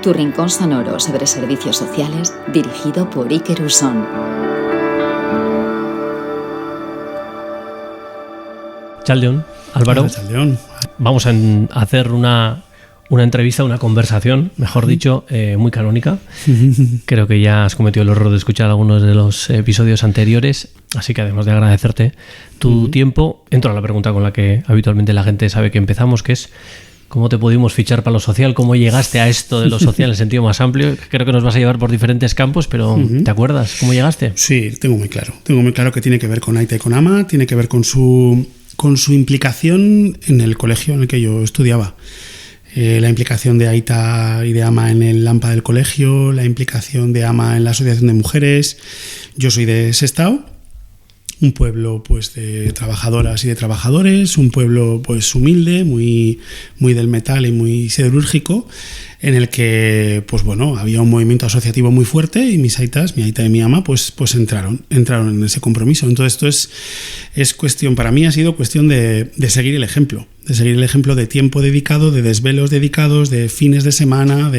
tu rincón sonoro sobre servicios sociales dirigido por Iker Usón. Chaldeón, Álvaro, Chaldeón. Vamos a hacer una entrevista, una conversación, mejor dicho, muy canónica. Creo que ya has cometido el error de escuchar algunos de los episodios anteriores, así que además de agradecerte tu tiempo, entro a la pregunta con la que habitualmente la gente sabe que empezamos, que es ¿cómo te pudimos fichar para lo social? ¿Cómo llegaste a esto de lo social en el sentido más amplio? Creo que nos vas a llevar por diferentes campos, pero ¿te acuerdas cómo llegaste? Sí, tengo muy claro que tiene que ver con Aita y con Ama, tiene que ver con su implicación en el colegio en el que yo estudiaba. La implicación de Aita y de Ama en el AMPA del colegio, la implicación de Ama en la Asociación de Mujeres. Yo soy de Sestao, un pueblo pues de trabajadoras y de trabajadores, un pueblo pues humilde, muy del metal y muy siderúrgico, en el que pues bueno, había un movimiento asociativo muy fuerte y mis aitas, mi aita y mi ama, pues entraron en ese compromiso. Entonces esto es cuestión, para mí ha sido cuestión de seguir el ejemplo, de tiempo dedicado, de desvelos dedicados, de fines de semana,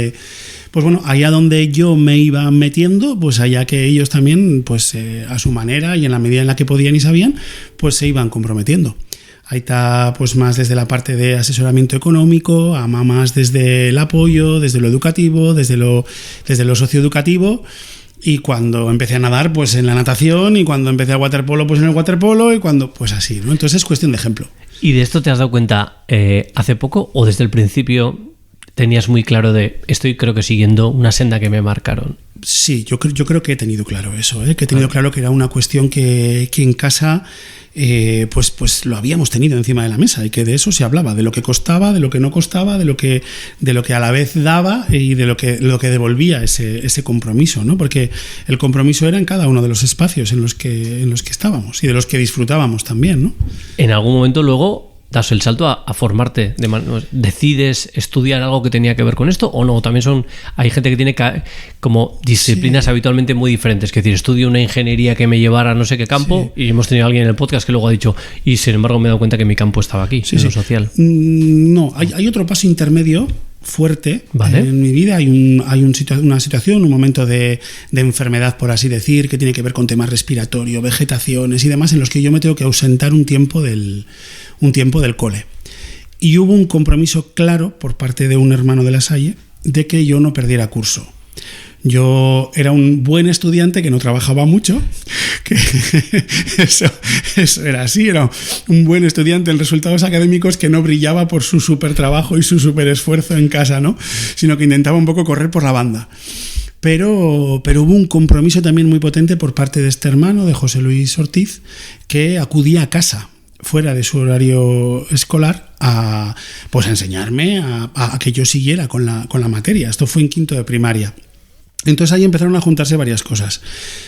pues bueno, allá donde yo me iba metiendo, pues allá que ellos también, pues a su manera y en la medida en la que podían y sabían, pues se iban comprometiendo. Aita pues más desde la parte de asesoramiento económico, Ama más desde el apoyo, desde lo educativo, desde lo socioeducativo. Y cuando empecé a nadar, pues en la natación, y cuando empecé a waterpolo, pues en el waterpolo, y cuando, pues así, ¿no? Entonces es cuestión de ejemplo. ¿Y de esto te has dado cuenta hace poco o desde el principio tenías muy claro de estoy creo que siguiendo una senda que me marcaron? Sí, yo creo que he tenido claro eso, que he tenido claro que era una cuestión que en casa pues lo habíamos tenido encima de la mesa y que de eso se hablaba, de lo que costaba, de lo que no costaba, de lo que a la vez daba y de lo que devolvía ese compromiso, ¿no? Porque el compromiso era en cada uno de los espacios en los que estábamos y de los que disfrutábamos también, ¿no? En algún momento luego das el salto a formarte, ¿decides estudiar algo que tenía que ver con esto o no? También hay gente que tiene como disciplinas habitualmente muy diferentes, es decir, estudio una ingeniería que me llevara a no sé qué campo, y hemos tenido a alguien en el podcast que luego ha dicho, y sin embargo me he dado cuenta que mi campo estaba aquí, en lo social. No, hay otro paso intermedio fuerte, ¿vale? En mi vida hay una situación, un momento de enfermedad, por así decir, que tiene que ver con temas respiratorios, vegetaciones y demás, en los que yo me tengo que ausentar un tiempo del cole. Y hubo un compromiso claro por parte de un hermano de La Salle de que yo no perdiera curso. Yo era un buen estudiante que no trabajaba mucho, que eso era así, era un buen estudiante en resultados académicos que no brillaba por su súper trabajo y su súper esfuerzo en casa, ¿no? Sino que intentaba un poco correr por la banda. Pero hubo un compromiso también muy potente por parte de este hermano, de José Luis Ortiz, que acudía a casa fuera de su horario escolar a enseñarme, a que yo siguiera con la materia. Esto fue en quinto de primaria. Entonces ahí empezaron a juntarse varias cosas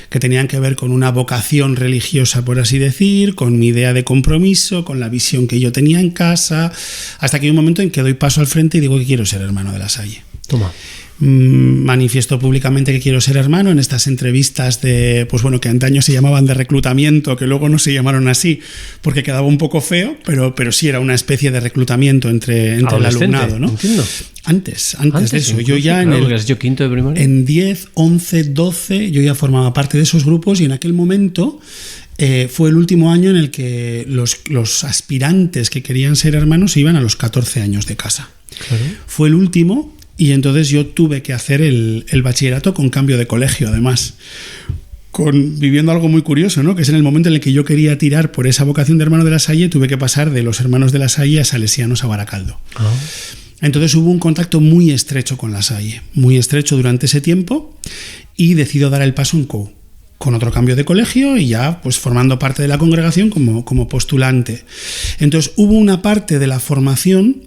que tenían que ver con una vocación religiosa, por así decir, con mi idea de compromiso, con la visión que yo tenía en casa, hasta que hay un momento en que doy paso al frente y digo que quiero ser hermano de La Salle. Toma. Manifiesto públicamente que quiero ser hermano en estas entrevistas que antaño se llamaban de reclutamiento, que luego no se llamaron así porque quedaba un poco feo, pero sí era una especie de reclutamiento entre el alumnado, ¿no? Entiendo. Antes de eso, yo ya quinto de primaria. En 10, 11, 12 yo ya formaba parte de esos grupos, y en aquel momento fue el último año en el que los aspirantes que querían ser hermanos se iban a los 14 años de casa. Claro. Fue el último. Y entonces yo tuve que hacer el bachillerato con cambio de colegio, además, viviendo algo muy curioso, ¿no? Que es en el momento en el que yo quería tirar por esa vocación de hermano de La Salle, tuve que pasar de los hermanos de La Salle a salesianos a Baracaldo. Oh. Entonces hubo un contacto muy estrecho con La Salle, muy estrecho durante ese tiempo, y decido dar el paso en COU, con otro cambio de colegio y ya pues formando parte de la congregación como postulante. Entonces hubo una parte de la formación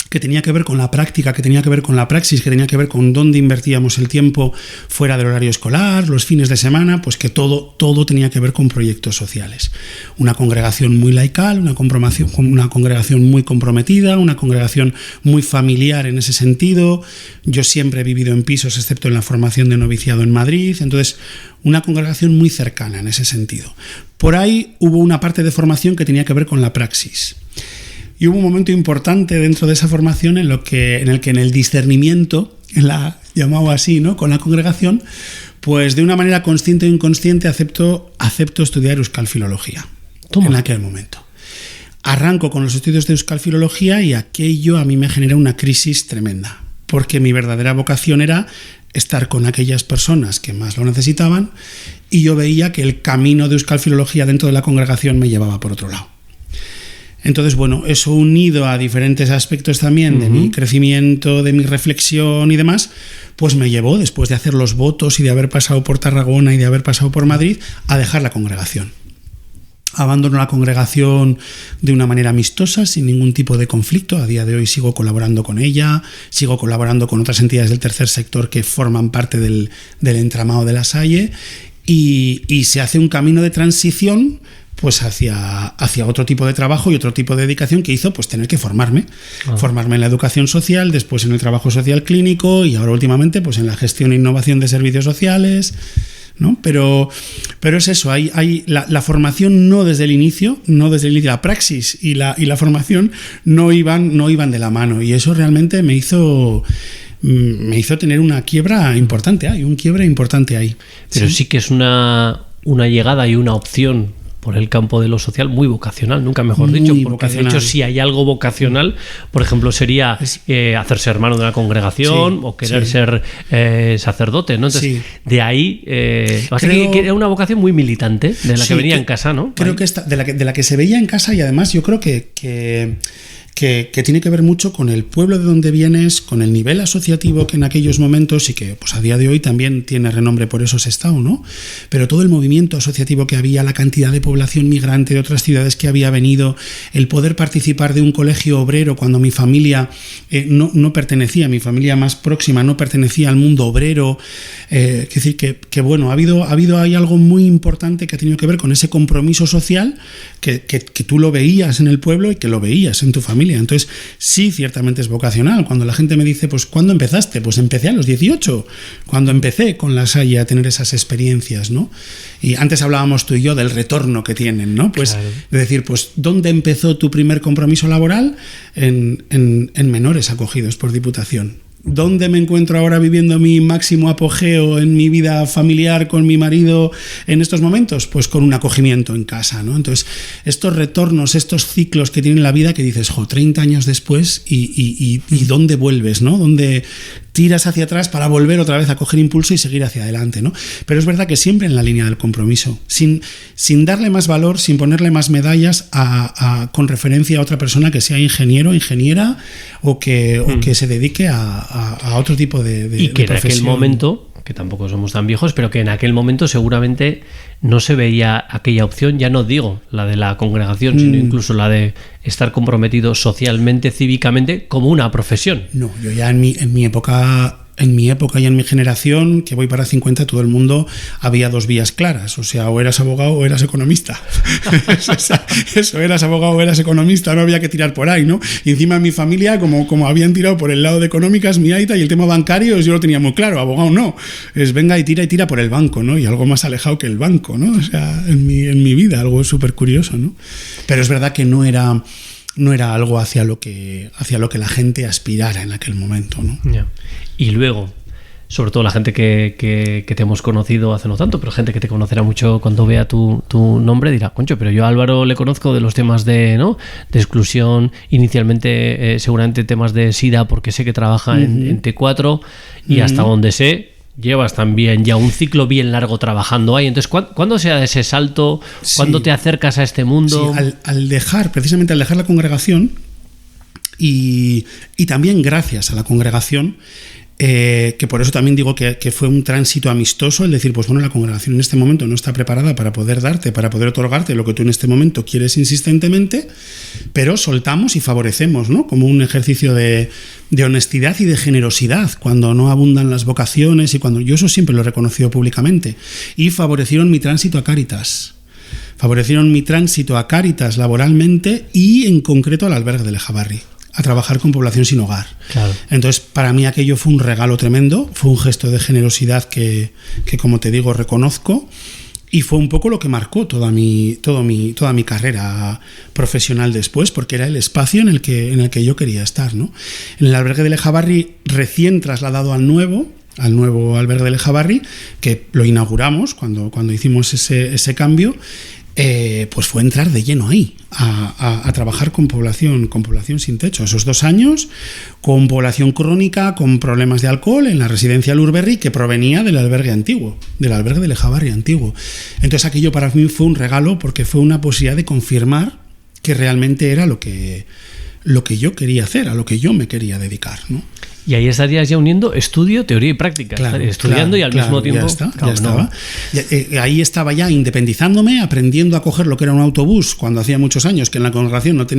que tenía que ver con la práctica, que tenía que ver con la praxis, que tenía que ver con dónde invertíamos el tiempo fuera del horario escolar, los fines de semana, pues que todo tenía que ver con proyectos sociales. Una congregación muy laical, una congregación muy comprometida, una congregación muy familiar en ese sentido. Yo siempre he vivido en pisos, excepto en la formación de noviciado en Madrid, entonces una congregación muy cercana en ese sentido. Por ahí hubo una parte de formación que tenía que ver con la praxis. Y hubo un momento importante dentro de esa formación en el que en el discernimiento llamado así, ¿no? Con la congregación, pues de una manera consciente o inconsciente acepto estudiar euskalfilología. Toma. En aquel momento. Arranco con los estudios de euskalfilología y aquello a mí me genera una crisis tremenda, porque mi verdadera vocación era estar con aquellas personas que más lo necesitaban y yo veía que el camino de euskalfilología dentro de la congregación me llevaba por otro lado. Entonces, bueno, eso unido a diferentes aspectos también de mi crecimiento, de mi reflexión y demás, pues me llevó, después de hacer los votos y de haber pasado por Tarragona y de haber pasado por Madrid, a dejar la congregación. Abandono la congregación de una manera amistosa, sin ningún tipo de conflicto. A día de hoy sigo colaborando con ella, sigo colaborando con otras entidades del tercer sector que forman parte del entramado de La Salle y se hace un camino de transición pues hacia otro tipo de trabajo y otro tipo de dedicación que hizo pues tener que formarme en la educación social, después en el trabajo social clínico y ahora últimamente pues en la gestión e innovación de servicios sociales, ¿no? Pero es eso, hay la formación no desde el inicio, la praxis y la formación no iban de la mano y eso realmente me hizo tener una quiebra importante, un quiebre importante ahí. Pero sí que es una llegada y una opción por el campo de lo social muy vocacional, nunca mejor dicho, porque vocacional. De hecho si hay algo vocacional, por ejemplo, sería hacerse hermano de una congregación o querer ser sacerdote, ¿no? Entonces, de ahí creo que era una vocación muy militante, de la que venía en casa, ¿no? Creo que de la que se veía en casa y además yo creo que tiene que ver mucho con el pueblo de donde vienes, con el nivel asociativo que en aquellos momentos y que pues a día de hoy también tiene renombre por eso Sestao, ¿no? Pero todo el movimiento asociativo que había, la cantidad de población migrante de otras ciudades que había venido, el poder participar de un colegio obrero cuando mi familia no pertenecía, mi familia más próxima no pertenecía al mundo obrero, es decir, que bueno, ha habido ahí algo muy importante que ha tenido que ver con ese compromiso social que tú lo veías en el pueblo y que lo veías en tu familia. Entonces, sí, ciertamente es vocacional. Cuando la gente me dice, pues, ¿cuándo empezaste? Pues empecé a los 18, cuando empecé con La Salle a tener esas experiencias, ¿no? Y antes hablábamos tú y yo del retorno que tienen, ¿no? Pues, claro. De decir, pues, ¿dónde empezó tu primer compromiso laboral? En menores acogidos por Diputación. ¿Dónde me encuentro ahora viviendo mi máximo apogeo en mi vida familiar con mi marido en estos momentos? Pues con un acogimiento en casa, ¿no? Entonces, estos retornos, estos ciclos que tiene la vida que dices, 30 años después y ¿dónde vuelves, no? ¿Dónde tiras hacia atrás para volver otra vez a coger impulso y seguir hacia adelante, ¿no? Pero es verdad que siempre en la línea del compromiso, sin darle más valor, sin ponerle más medallas con referencia a otra persona que sea ingeniero, ingeniera o que se dedique a otro tipo de y que de profesión. En aquel momento, que tampoco somos tan viejos, pero que en aquel momento seguramente no se veía aquella opción, ya no digo la de la congregación, sino incluso la de estar comprometido socialmente, cívicamente, como una profesión. No, yo ya en mi época y en mi generación, que voy para 50, todo el mundo había dos vías claras, o sea, o eras abogado o eras economista. Eso, eras abogado o eras economista, no había que tirar por ahí, ¿no? Y encima en mi familia, como habían tirado por el lado de económicas, mi aita, y el tema bancario, yo lo tenía muy claro, abogado no, es venga y tira por el banco, ¿no? Y algo más alejado que el banco, ¿no? O sea, en mi vida, algo súper curioso, ¿no? Pero es verdad que no era algo hacia lo que la gente aspirara en aquel momento, ¿no? Yeah. Y luego, sobre todo la gente que te hemos conocido hace no tanto, pero gente que te conocerá mucho cuando vea tu nombre dirá, concho, pero yo a Álvaro le conozco de los temas de exclusión, inicialmente seguramente temas de SIDA, porque sé que trabaja en T4 y hasta donde sé, llevas también ya un ciclo bien largo trabajando ahí. Entonces, ¿cuándo se da ese salto? ¿Cuándo te acercas a este mundo? Sí, al dejar la congregación y también gracias a la congregación, que por eso también digo que fue un tránsito amistoso, el decir, pues bueno, la congregación en este momento no está preparada para poder otorgarte lo que tú en este momento quieres insistentemente, pero soltamos y favorecemos, ¿no? Como un ejercicio de honestidad y de generosidad cuando no abundan las vocaciones y cuando yo eso siempre lo he reconocido públicamente, y favorecieron mi tránsito a Cáritas. Laboralmente y en concreto al albergue de Lejabarri, a trabajar con población sin hogar. Claro. Entonces, para mí aquello fue un regalo tremendo, fue un gesto de generosidad que como te digo, reconozco Y fue un poco lo que marcó toda mi carrera profesional después, porque era el espacio en el que yo quería estar, ¿no? En el albergue de Lejabarri, recién trasladado al nuevo albergue de Lejabarri, que lo inauguramos cuando hicimos ese cambio, pues fue entrar de lleno ahí, a trabajar con población sin techo. Esos 2 años, con población crónica, con problemas de alcohol, en la residencia Lurberri, que provenía del albergue antiguo, del albergue de Lejabarri antiguo. Entonces aquello para mí fue un regalo, porque fue una posibilidad de confirmar que realmente era lo que yo quería hacer, a lo que yo me quería dedicar, ¿no? Y ahí estarías ya uniendo estudio, teoría y práctica. Claro, estudiando y al mismo tiempo... Ya estaba. Ahí estaba ya independizándome, aprendiendo a coger lo que era un autobús cuando hacía muchos años que en la congregación no te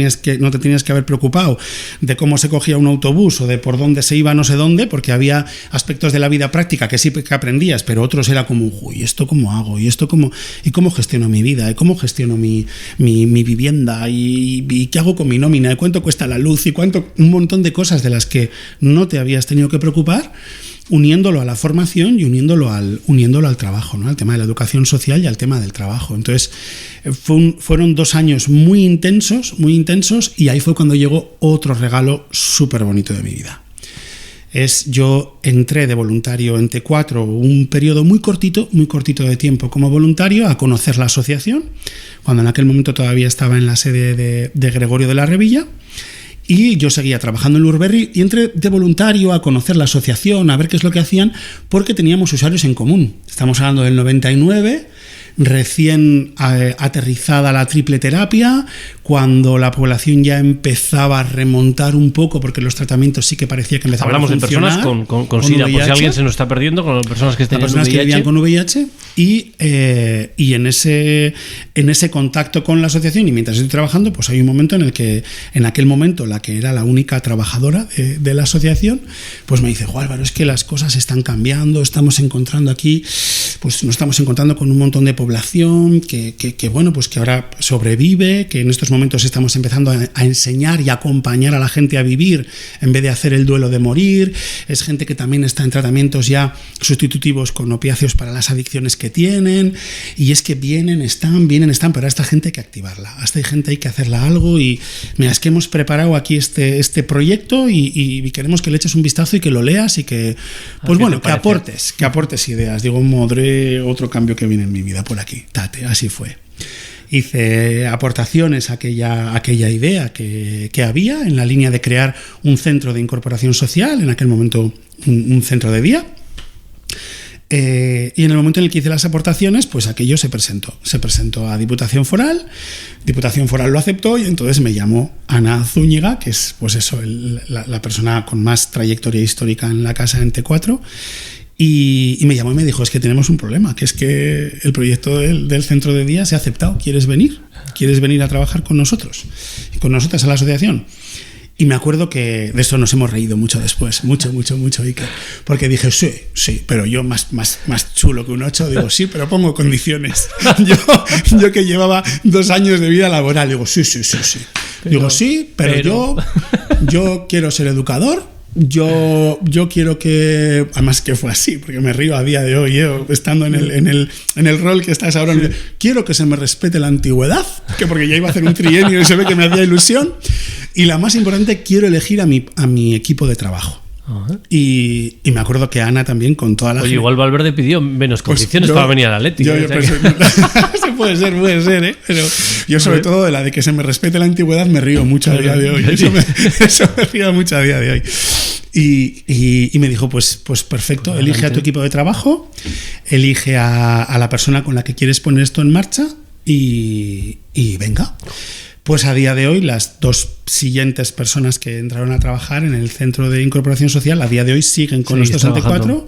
tenías que haber preocupado de cómo se cogía un autobús o de por dónde se iba no sé dónde, porque había aspectos de la vida práctica que sí que aprendías, pero otros era como, uy, ¿esto cómo hago? ¿Y cómo gestiono mi vida? ¿Y cómo gestiono mi vivienda? ¿Y qué hago con mi nómina? ¿Y cuánto cuesta la luz? ¿Y cuánto? Un montón de cosas de las que no te habías tenido que preocupar, uniéndolo a la formación y uniéndolo al trabajo, ¿no? Al tema de la educación social y al tema del trabajo. Entonces, fueron 2 años muy intensos, y ahí fue cuando llegó otro regalo súper bonito de mi vida. Yo entré de voluntario en T4, un periodo muy cortito de tiempo como voluntario, a conocer la asociación, cuando en aquel momento todavía estaba en la sede de Gregorio de la Revilla. Y yo seguía trabajando en Lurberri y entré de voluntario a conocer la asociación, a ver qué es lo que hacían, porque teníamos usuarios en común. Estamos hablando del 99, recién aterrizada la triple terapia, cuando la población ya empezaba a remontar un poco, porque los tratamientos sí que parecía que empezaban a funcionar. Hablamos de personas con SIDA, por si alguien se nos está perdiendo, con personas que tenían personas VIH. Que vivían con VIH, y en ese contacto con la asociación, y mientras estoy trabajando, pues hay un momento en el que, en aquel momento, la que era la única trabajadora de la asociación, pues me dice, Álvaro, es que las cosas están cambiando, estamos encontrando aquí, pues nos estamos encontrando con un montón de población que bueno, pues que ahora sobrevive, que en estos momentos estamos empezando a enseñar y a acompañar a la gente a vivir en vez de hacer el duelo de morir. Es gente que también está en tratamientos ya sustitutivos con opiáceos para las adicciones que tienen, y es que vienen, pero a esta gente hay que activarla, a esta gente hay que hacerla algo. Y mira, es que hemos preparado aquí este proyecto y queremos que le eches un vistazo y que lo leas y que, pues bueno, que aportes ideas. Digo, madre, otro cambio que viene en mi vida por aquí. Tate, así fue. Hice aportaciones a aquella idea que había en la línea de crear un centro de incorporación social, en aquel momento un centro de día. Y en el momento en el que hice las aportaciones, pues aquello se presentó a Diputación Foral lo aceptó, y entonces me llamó Ana Zúñiga, que es pues eso, la persona con más trayectoria histórica en la casa en T4, y me llamó y me dijo, es que tenemos un problema, que es que el proyecto del centro de día se ha aceptado, ¿quieres venir a trabajar con nosotros y con nosotras a la asociación? Y me acuerdo que de esto nos hemos reído mucho después, mucho, Iker, porque dije, sí, pero yo más chulo que un 8, digo, sí, pero pongo condiciones. Yo que llevaba 2 años de vida laboral, digo, sí. Digo, sí, pero yo quiero ser educador. Yo quiero que, además que fue así, porque me río a día de hoy, estando en el rol que estás ahora, sí. Quiero que se me respete la antigüedad, que porque ya iba a hacer un trienio y se ve que me hacía ilusión, y la más importante, quiero elegir a mi equipo de trabajo. Uh-huh. Y me acuerdo que Ana también, con toda la... Oye, igual Valverde pidió menos condiciones para venir al Atlético. Puede ser, pero yo sobre todo de la de que se me respete la antigüedad me río mucho a día de hoy. Eso me río mucho a día de hoy. Y me dijo, pues perfecto, pues elige a tu equipo de trabajo, elige a la persona con la que quieres poner esto en marcha y venga. Pues a día de hoy, las 2 siguientes personas que entraron a trabajar en el Centro de Incorporación Social, a día de hoy siguen con nosotros en T4,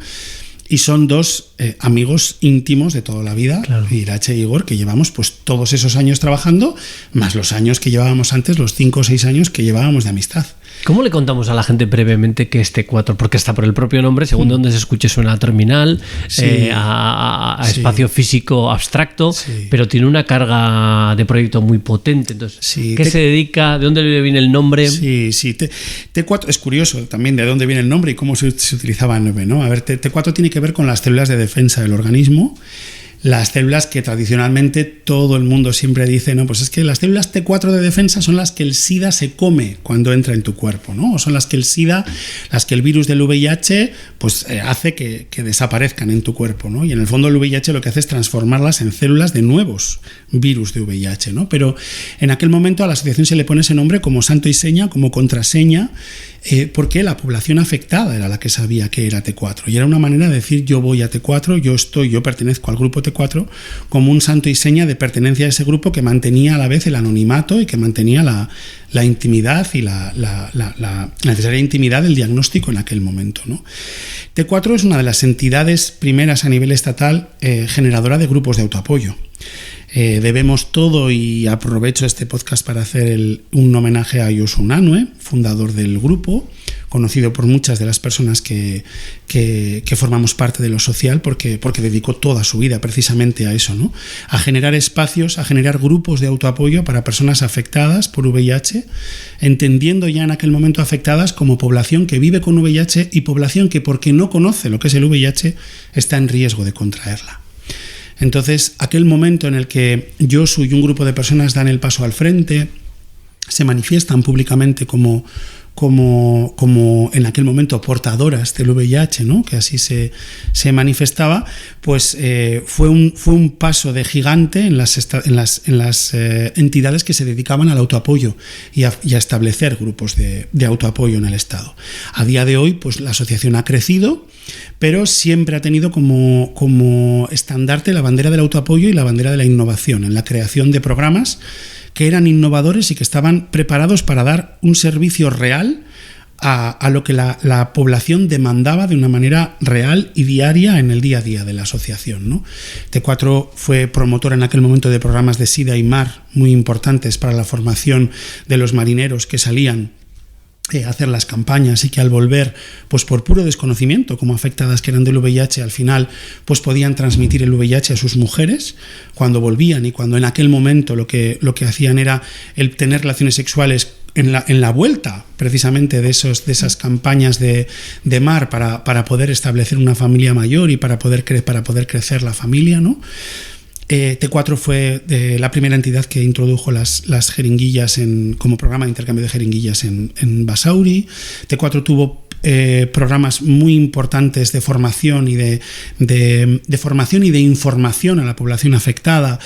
y son 2 amigos íntimos de toda la vida, claro. Irache y Igor, que llevamos pues todos esos años trabajando, más los años que llevábamos antes, los 5 o 6 años que llevábamos de amistad. ¿Cómo le contamos a la gente brevemente que es T4? Porque está por el propio nombre, según donde se escuche suena a terminal, a espacio físico abstracto, pero tiene una carga de proyecto muy potente. Entonces, ¿qué se dedica? ¿De dónde viene el nombre? Sí. T4 es curioso también de dónde viene el nombre y cómo se utilizaba el nombre, ¿no? A ver, T4 tiene que ver con las células de defensa del organismo. las células que tradicionalmente todo el mundo siempre dice, no, pues es que las células T4 de defensa son las que el SIDA se come cuando entra en tu cuerpo, ¿no? O son las que el SIDA, las que el virus del VIH pues hace que desaparezcan en tu cuerpo, ¿no? Y en el fondo el VIH lo que hace es transformarlas en células de nuevos virus de VIH, ¿no? Pero en aquel momento a la asociación se le pone ese nombre como santo y seña, como contraseña, porque la población afectada era la que sabía que era T4 y era una manera de decir yo voy a T4, yo pertenezco al grupo T4 como un santo y seña de pertenencia a ese grupo que mantenía a la vez el anonimato y que mantenía la intimidad y la necesaria intimidad del diagnóstico en aquel momento, ¿no? T4 es una de las entidades primeras a nivel estatal generadora de grupos de autoapoyo. Debemos todo, y aprovecho este podcast para hacer un homenaje a Josu Unanue, fundador del grupo, conocido por muchas de las personas que formamos parte de lo social, porque dedicó toda su vida precisamente a eso, ¿no? A generar espacios, a generar grupos de autoapoyo para personas afectadas por VIH, entendiendo ya en aquel momento afectadas como población que vive con VIH y población que, porque no conoce lo que es el VIH, está en riesgo de contraerla. Entonces, aquel momento en el que Josu y un grupo de personas dan el paso al frente, se manifiestan públicamente como en aquel momento portadoras del VIH, ¿no? Que así se manifestaba, pues fue un paso de gigante en las entidades que se dedicaban al autoapoyo y a establecer grupos de autoapoyo en el Estado. A día de hoy, pues la asociación ha crecido, pero siempre ha tenido como estandarte la bandera del autoapoyo y la bandera de la innovación en la creación de programas que eran innovadores y que estaban preparados para dar un servicio real a lo que la población demandaba de una manera real y diaria en el día a día de la asociación, ¿no? T4 fue promotor en aquel momento de programas de SIDA y MAR muy importantes para la formación de los marineros que salían hacer las campañas, y que al volver, pues por puro desconocimiento, como afectadas que eran del VIH, al final pues podían transmitir el VIH a sus mujeres cuando volvían, y cuando en aquel momento lo que hacían era el tener relaciones sexuales en la vuelta precisamente de esas campañas de MAR para poder establecer una familia mayor y para poder crecer la familia, ¿no? T4 fue la primera entidad que introdujo las jeringuillas como programa de intercambio de jeringuillas en Basauri. T4 tuvo programas muy importantes de formación y de formación y de información a la población afectada,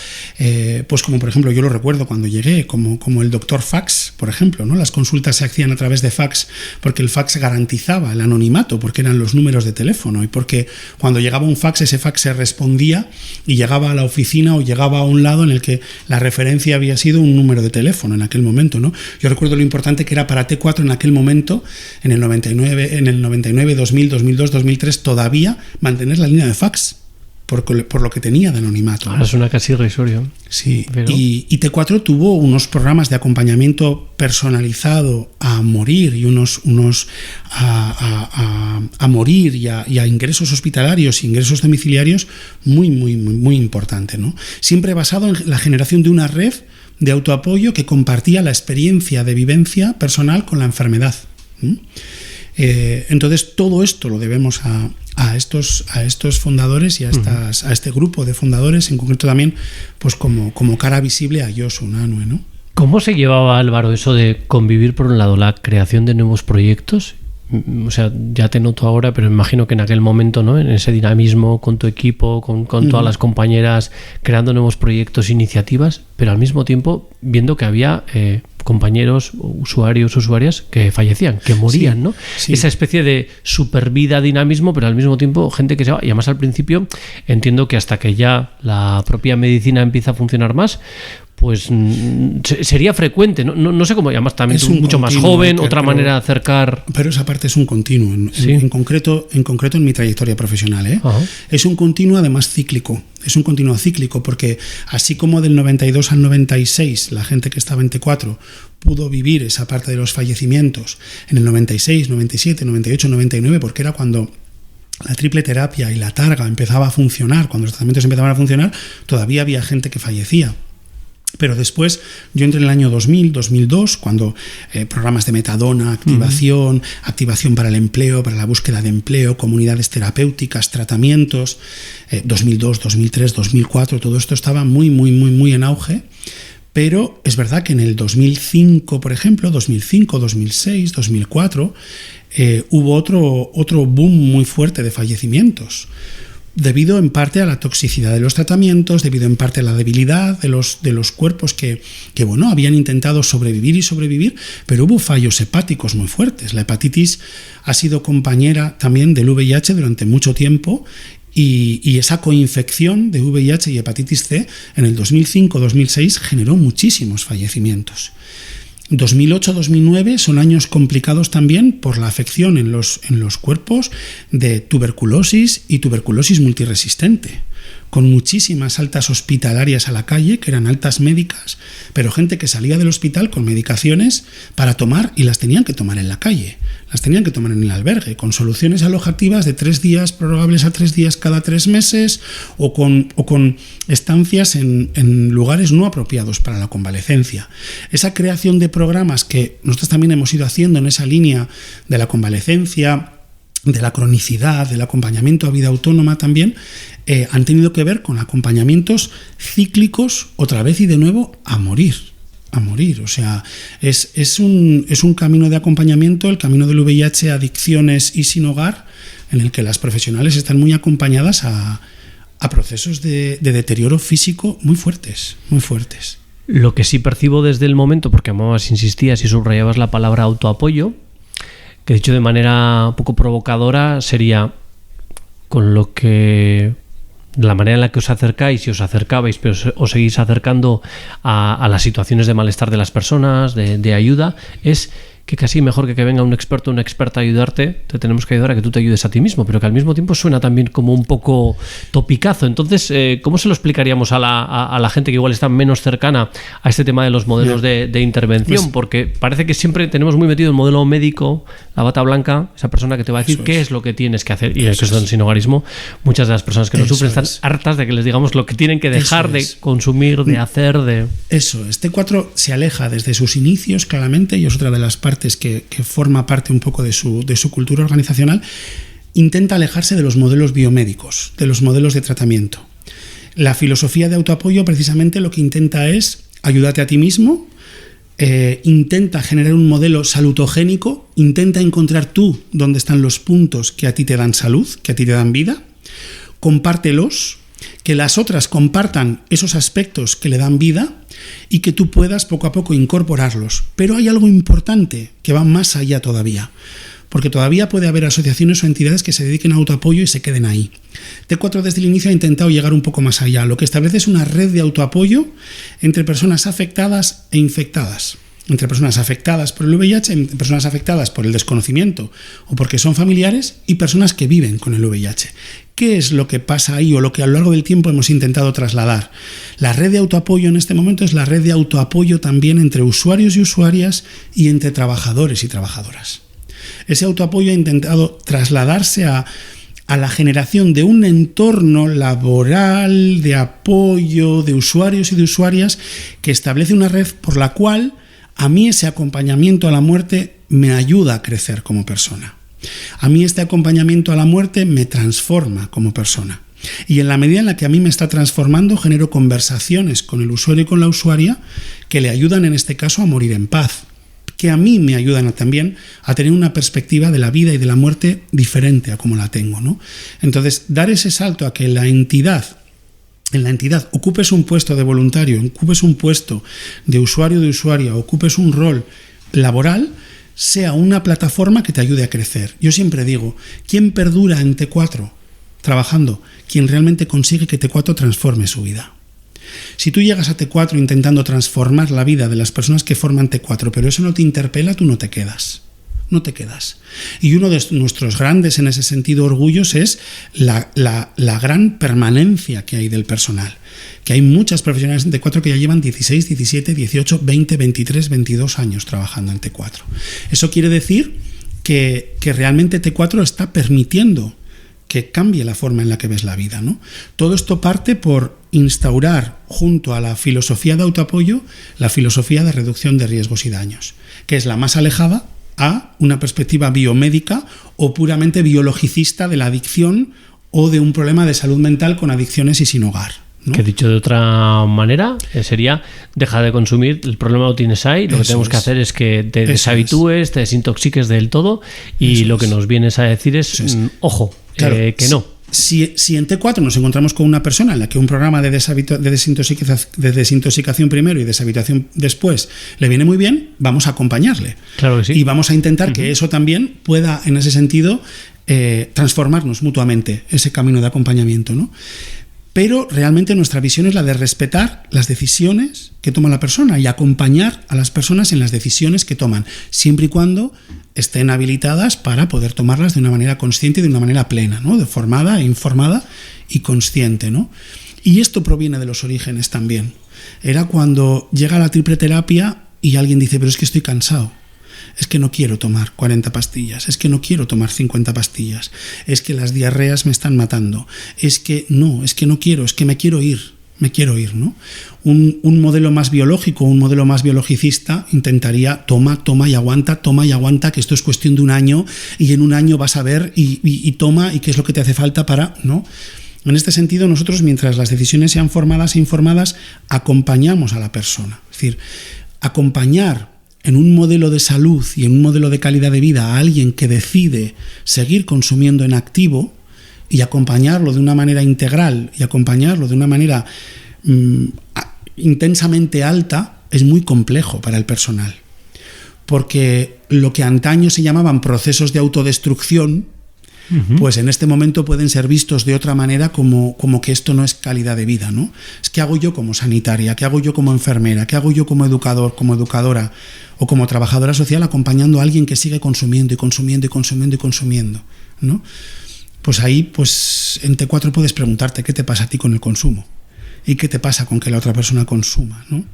pues como por ejemplo yo lo recuerdo cuando llegué, como el doctor fax, por ejemplo, ¿no? Las consultas se hacían a través de fax porque el fax garantizaba el anonimato, porque eran los números de teléfono, y porque cuando llegaba un fax, ese fax se respondía y llegaba a la oficina o llegaba a un lado en el que la referencia había sido un número de teléfono en aquel momento, ¿no? Yo recuerdo lo importante que era para T4 en aquel momento, en el 99, 2000, 2002, 2003, todavía mantener la línea de fax por lo que tenía de anonimato, ¿no? Ahora suena casi irrisorio. Sí, pero... y T4 tuvo unos programas de acompañamiento personalizado a morir y unos a morir y a ingresos hospitalarios e ingresos domiciliarios muy, muy, muy, muy importante, ¿no? Siempre basado en la generación de una red de autoapoyo que compartía la experiencia de vivencia personal con la enfermedad. Entonces todo esto lo debemos a estos fundadores y a este grupo de fundadores, en concreto también pues como cara visible a Josu Unanue, ¿no? ¿Cómo se llevaba, Álvaro, eso de convivir, por un lado, la creación de nuevos proyectos? O sea, ya te noto ahora, pero imagino que en aquel momento, ¿no? En ese dinamismo con tu equipo, con todas las compañeras, creando nuevos proyectos, iniciativas, pero al mismo tiempo viendo que había compañeros, usuarios, usuarias que fallecían, que morían, ¿no? Sí. Esa especie de supervida, dinamismo, pero al mismo tiempo gente que se va. Y además al principio entiendo que hasta que ya la propia medicina empieza a funcionar más, pues sería frecuente, no sé cómo, además también tú mucho más joven, otra manera de acercar. Pero esa parte es un continuo, en concreto en mi trayectoria profesional, ¿eh? Es un continuo además cíclico, porque así como del 92 al 96 la gente que estaba en T4 pudo vivir esa parte de los fallecimientos, en el 96, 97, 98, 99, porque era cuando la triple terapia y la targa empezaba a funcionar, cuando los tratamientos empezaban a funcionar, todavía había gente que fallecía. Pero después yo entré en el año 2000, 2002, cuando programas de metadona, activación para el empleo, para la búsqueda de empleo, comunidades terapéuticas, tratamientos, 2002, 2003, 2004, todo esto estaba muy, muy, muy, muy en auge. Pero es verdad que en el 2005, por ejemplo, 2005, 2006, 2004, hubo otro boom muy fuerte de fallecimientos, debido en parte a la toxicidad de los tratamientos, debido en parte a la debilidad de los cuerpos que bueno, habían intentado sobrevivir, pero hubo fallos hepáticos muy fuertes. La hepatitis ha sido compañera también del VIH durante mucho tiempo, y esa coinfección de VIH y hepatitis C en el 2005-2006 generó muchísimos fallecimientos. 2008-2009 son años complicados también por la afección en los cuerpos de tuberculosis y tuberculosis multiresistente, con muchísimas altas hospitalarias a la calle, que eran altas médicas, pero gente que salía del hospital con medicaciones para tomar y las tenían que tomar en la calle, las tenían que tomar en el albergue, con soluciones alojativas de 3 días, prorrogables a 3 días cada 3 meses, o con estancias en lugares no apropiados para la convalecencia. Esa creación de programas que nosotros también hemos ido haciendo en esa línea de la convalecencia, de la cronicidad, del acompañamiento a vida autónoma también, han tenido que ver con acompañamientos cíclicos, otra vez y de nuevo, a morir. O sea, es un camino de acompañamiento, el camino del VIH, adicciones y sin hogar, en el que las profesionales están muy acompañadas a procesos de deterioro físico muy fuertes, muy fuertes. Lo que sí percibo desde el momento, porque además insistías y subrayabas la palabra autoapoyo, que dicho de manera poco provocadora sería con lo que la manera en la que os acercáis, si os acercabais, pero os seguís acercando a las situaciones de malestar de las personas, de ayuda, es que casi mejor que venga un experto o una experta a ayudarte, te tenemos que ayudar a que tú te ayudes a ti mismo, pero que al mismo tiempo suena también como un poco topicazo. Entonces, ¿cómo se lo explicaríamos a la gente que igual está menos cercana a este tema de los modelos de intervención? Porque parece que siempre tenemos muy metido el modelo médico, la bata blanca, esa persona que te va a decir qué es lo que tienes que hacer. Y eso es el sinhogarismo. Muchas de las personas que nos sufren están hartas de que les digamos lo que tienen que dejar de consumir, de hacer, de... Eso, T4 se aleja desde sus inicios, claramente, y es otra de las partes que forma parte un poco de su cultura organizacional. Intenta alejarse de los modelos biomédicos, de los modelos de tratamiento. La filosofía de autoapoyo precisamente lo que intenta es ayúdate a ti mismo, intenta generar un modelo salutogénico, intenta encontrar tú dónde están los puntos que a ti te dan salud, que a ti te dan vida, compártelos, que las otras compartan esos aspectos que le dan vida y que tú puedas poco a poco incorporarlos. Pero hay algo importante que va más allá todavía, porque todavía puede haber asociaciones o entidades que se dediquen a autoapoyo y se queden ahí. T4 desde el inicio ha intentado llegar un poco más allá. Lo que establece es una red de autoapoyo entre personas afectadas e infectadas. Entre personas afectadas por el VIH, personas afectadas por el desconocimiento o porque son familiares y personas que viven con el VIH. ¿Qué es lo que pasa ahí o lo que a lo largo del tiempo hemos intentado trasladar? La red de autoapoyo en este momento es la red de autoapoyo también entre usuarios y usuarias y entre trabajadores y trabajadoras. Ese autoapoyo ha intentado trasladarse a la generación de un entorno laboral, de apoyo, de usuarios y de usuarias que establece una red por la cual a mí ese acompañamiento a la muerte me ayuda a crecer como persona. A mí este acompañamiento a la muerte me transforma como persona. Y en la medida en la que a mí me está transformando, genero conversaciones con el usuario y con la usuaria que le ayudan en este caso a morir en paz, que a mí me ayudan también a tener una perspectiva de la vida y de la muerte diferente a como la tengo, ¿no? Entonces, dar ese salto a que en la entidad ocupes un puesto de voluntario, ocupes un puesto de usuario de usuaria, ocupes un rol laboral, sea una plataforma que te ayude a crecer. Yo siempre digo, ¿quién perdura en T4 trabajando? Quien realmente consigue que T4 transforme su vida. Si tú llegas a T4 intentando transformar la vida de las personas que forman T4, pero eso no te interpela, tú no te quedas. No te quedas. Y uno de nuestros grandes en ese sentido orgullos es la gran permanencia que hay del personal. Que hay muchas profesionales en T4 que ya llevan 16, 17, 18, 20, 23, 22 años trabajando en T4. Eso quiere decir que realmente T4 está permitiendo que cambie la forma en la que ves la vida, ¿no? Todo esto parte por instaurar, junto a la filosofía de autoapoyo, la filosofía de reducción de riesgos y daños, que es la más alejada a una perspectiva biomédica o puramente biologicista de la adicción o de un problema de salud mental con adicciones y sin hogar, ¿no? Que dicho de otra manera, sería deja de consumir, el problema lo tienes ahí, lo que tenemos que hacer es que te deshabitúes, te desintoxiques del todo y lo que nos vienes a decir es, ojo, claro, que no. Si en T4 nos encontramos con una persona en la que un programa de desintoxicación primero y deshabituación después le viene muy bien, vamos a acompañarle. Claro que sí. Y vamos a intentar que eso también pueda, en ese sentido, transformarnos mutuamente, ese camino de acompañamiento, ¿no? Pero realmente nuestra visión es la de respetar las decisiones que toma la persona y acompañar a las personas en las decisiones que toman, siempre y cuando estén habilitadas para poder tomarlas de una manera consciente y de una manera plena, ¿no? De formada, informada y consciente, ¿no? Y esto proviene de los orígenes también. Era cuando llega la triple terapia y alguien dice, pero es que estoy cansado. Es que no quiero tomar 40 pastillas, es que no quiero tomar 50 pastillas, es que las diarreas me están matando, es que no quiero, es que me quiero ir, ¿no? Un modelo más biológico, un modelo más biologicista intentaría toma y aguanta, que esto es cuestión de un año y en un año vas a ver y toma y qué es lo que te hace falta para, ¿no? En este sentido, nosotros, mientras las decisiones sean formadas e informadas, acompañamos a la persona. Es decir, acompañar en un modelo de salud y en un modelo de calidad de vida a alguien que decide seguir consumiendo en activo y acompañarlo de una manera integral y acompañarlo de una manera intensamente alta es muy complejo para el personal. Porque lo que antaño se llamaban procesos de autodestrucción, pues en este momento pueden ser vistos de otra manera como que esto no es calidad de vida, ¿no? Es ¿qué hago yo como sanitaria? ¿Qué hago yo como enfermera? ¿Qué hago yo como educador, como educadora o como trabajadora social acompañando a alguien que sigue consumiendo y consumiendo y consumiendo y consumiendo, ¿no? Pues ahí, pues en T4 puedes preguntarte qué te pasa a ti con el consumo y qué te pasa con que la otra persona consuma, ¿no?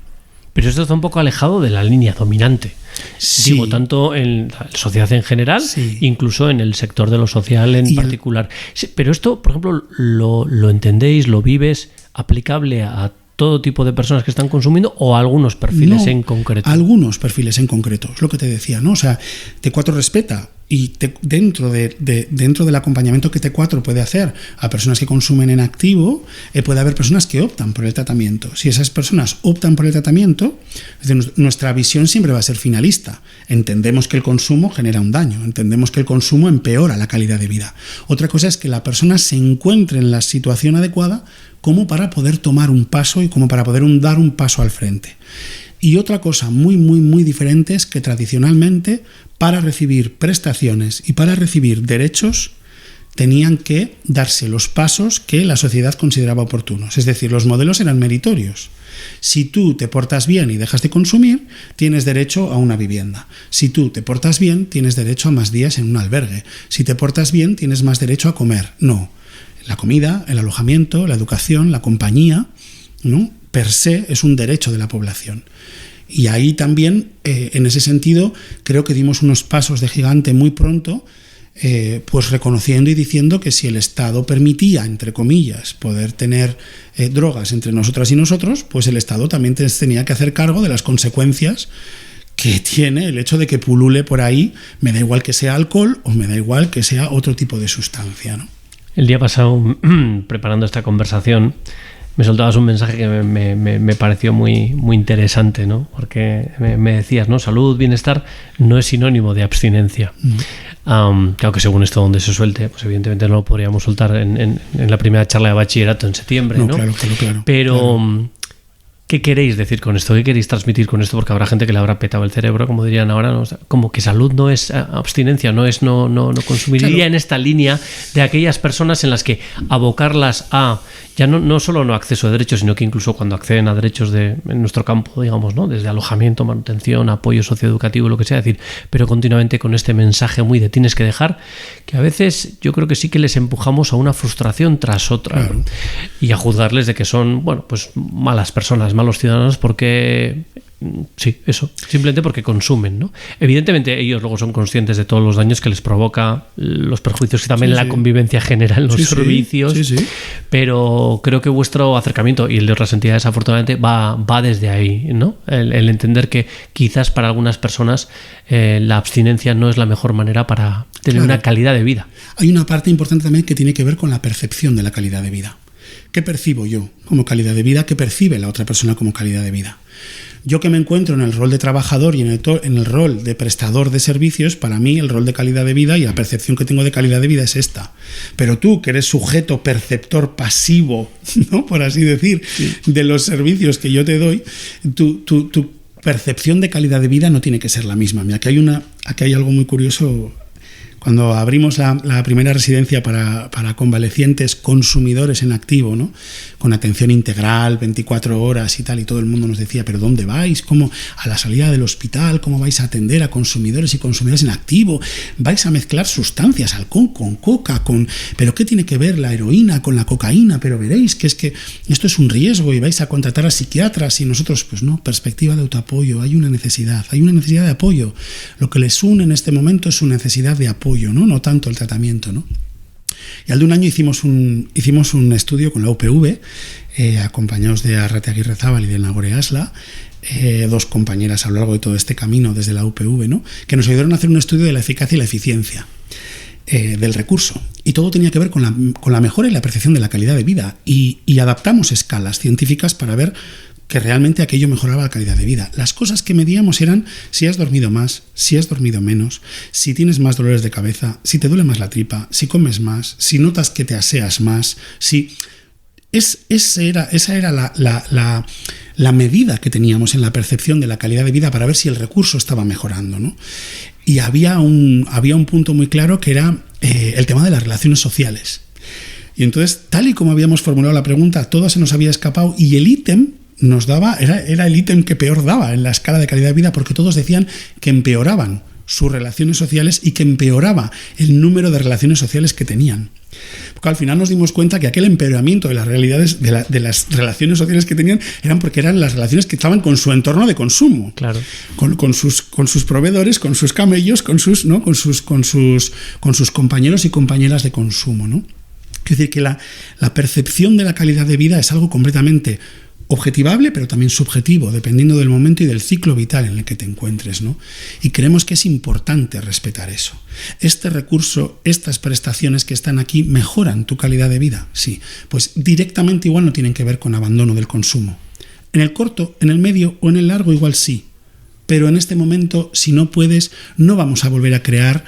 Pero esto está un poco alejado de la línea dominante. Sí. Digo, tanto en la sociedad en general, sí, incluso en el sector de lo social en particular. Sí, pero esto, por ejemplo, lo entendéis, lo vives, aplicable a todo tipo de personas que están consumiendo o a algunos perfiles en concreto. Algunos perfiles en concreto, es lo que te decía, ¿no? O sea, T4 respeta y dentro del acompañamiento que T4 puede hacer a personas que consumen en activo, puede haber personas que optan por el tratamiento. Si esas personas optan por el tratamiento, nuestra visión siempre va a ser finalista. Entendemos que el consumo genera un daño, entendemos que el consumo empeora la calidad de vida. Otra cosa es que la persona se encuentre en la situación adecuada como para poder tomar un paso y como para poder dar un paso al frente. Y otra cosa muy, muy, muy diferente es que tradicionalmente para recibir prestaciones y para recibir derechos tenían que darse los pasos que la sociedad consideraba oportunos. Es decir, los modelos eran meritorios. Si tú te portas bien y dejas de consumir, tienes derecho a una vivienda. Si tú te portas bien, tienes derecho a más días en un albergue. Si te portas bien, tienes más derecho a comer. No. La comida, el alojamiento, la educación, la compañía, ¿no? Per se es un derecho de la población. Y ahí también, en ese sentido, creo que dimos unos pasos de gigante muy pronto, pues reconociendo y diciendo que si el Estado permitía, entre comillas, poder tener drogas entre nosotras y nosotros, pues el Estado también tenía que hacer cargo de las consecuencias que tiene el hecho de que pulule por ahí, me da igual que sea alcohol o me da igual que sea otro tipo de sustancia, ¿no? El día pasado, preparando esta conversación, me soltabas un mensaje que me pareció muy, muy interesante, ¿no? Porque me decías, ¿no? Salud, bienestar no es sinónimo de abstinencia. Claro que según esto donde se suelte, pues evidentemente no lo podríamos soltar en la primera charla de bachillerato en septiembre, ¿no? Claro. Pero claro. ¿Qué queréis decir con esto? ¿Qué queréis transmitir con esto? Porque habrá gente que le habrá petado el cerebro, como dirían ahora, ¿no? Como que salud no es abstinencia, no es no consumir. Iría en esta línea de aquellas personas en las que abocarlas a ya no solo no acceso a derechos, sino que incluso cuando acceden a derechos en nuestro campo, digamos, ¿no? Desde alojamiento, manutención, apoyo socioeducativo, lo que sea, decir, pero continuamente con este mensaje muy de tienes que dejar, que a veces yo creo que sí que les empujamos a una frustración tras otra, y a juzgarles de que son, bueno, pues malas personas, malos ciudadanos, porque sí, eso, simplemente porque consumen, ¿no? Evidentemente ellos luego son conscientes de todos los daños que les provoca, los perjuicios que también la convivencia genera en los servicios, pero creo que vuestro acercamiento y el de otras entidades afortunadamente va desde ahí, ¿no? El entender que quizás para algunas personas la abstinencia no es la mejor manera para tener una calidad de vida. Hay una parte importante también que tiene que ver con la percepción de la calidad de vida. ¿Qué percibo yo como calidad de vida? ¿Qué percibe la otra persona como calidad de vida? Yo que me encuentro en el rol de trabajador y en el rol de prestador de servicios, para mí el rol de calidad de vida y la percepción que tengo de calidad de vida es esta. Pero tú, que eres sujeto perceptor pasivo, ¿no?, por así decir, de los servicios que yo te doy, tu percepción de calidad de vida no tiene que ser la misma. Mira, aquí hay algo muy curioso. Cuando abrimos la primera residencia para convalecientes consumidores en activo, ¿no?, con atención integral, 24 horas y tal, y todo el mundo nos decía, ¿pero dónde vais? ¿Cómo a la salida del hospital? ¿Cómo vais a atender a consumidores y consumidores en activo? ¿Vais a mezclar sustancias, alcohol con coca? ¿Pero qué tiene que ver la heroína con la cocaína? Pero veréis que es que esto es un riesgo y vais a contratar a psiquiatras, y nosotros, pues no, perspectiva de autoapoyo, hay una necesidad de apoyo. Lo que les une en este momento es su necesidad de apoyo, no tanto el tratamiento, ¿no? Y al de un año hicimos un estudio con la UPV, acompañados de Arrate Aguirrezábal y de Nagore Asla, dos compañeras a lo largo de todo este camino desde la UPV, ¿no?, que nos ayudaron a hacer un estudio de la eficacia y la eficiencia del recurso. Y todo tenía que ver con la mejora y la percepción de la calidad de vida. Y adaptamos escalas científicas para ver que realmente aquello mejoraba la calidad de vida. Las cosas que medíamos eran si has dormido más, si has dormido menos, si tienes más dolores de cabeza, si te duele más la tripa, si comes más, si notas que te aseas más, si... Esa era la medida que teníamos en la percepción de la calidad de vida para ver si el recurso estaba mejorando, ¿no? Y había un punto muy claro que era el tema de las relaciones sociales. Y entonces, tal y como habíamos formulado la pregunta, todo se nos había escapado, y el ítem nos daba, era el ítem que peor daba en la escala de calidad de vida, porque todos decían que empeoraban sus relaciones sociales y que empeoraba el número de relaciones sociales que tenían. Porque al final nos dimos cuenta que aquel empeoramiento de las realidades de las relaciones sociales que tenían porque eran las relaciones que estaban con su entorno de consumo. Claro. Con sus proveedores, con sus camellos, con sus compañeros y compañeras de consumo, ¿no? Quiero decir que la percepción de la calidad de vida es algo completamente objetivable, pero también subjetivo, dependiendo del momento y del ciclo vital en el que te encuentres, ¿no? Y creemos que es importante respetar eso. Este recurso, estas prestaciones que están aquí, ¿mejoran tu calidad de vida? Sí. Pues directamente igual no tienen que ver con abandono del consumo. En el corto, en el medio o en el largo igual sí. Pero en este momento, si no puedes, no vamos a volver a crear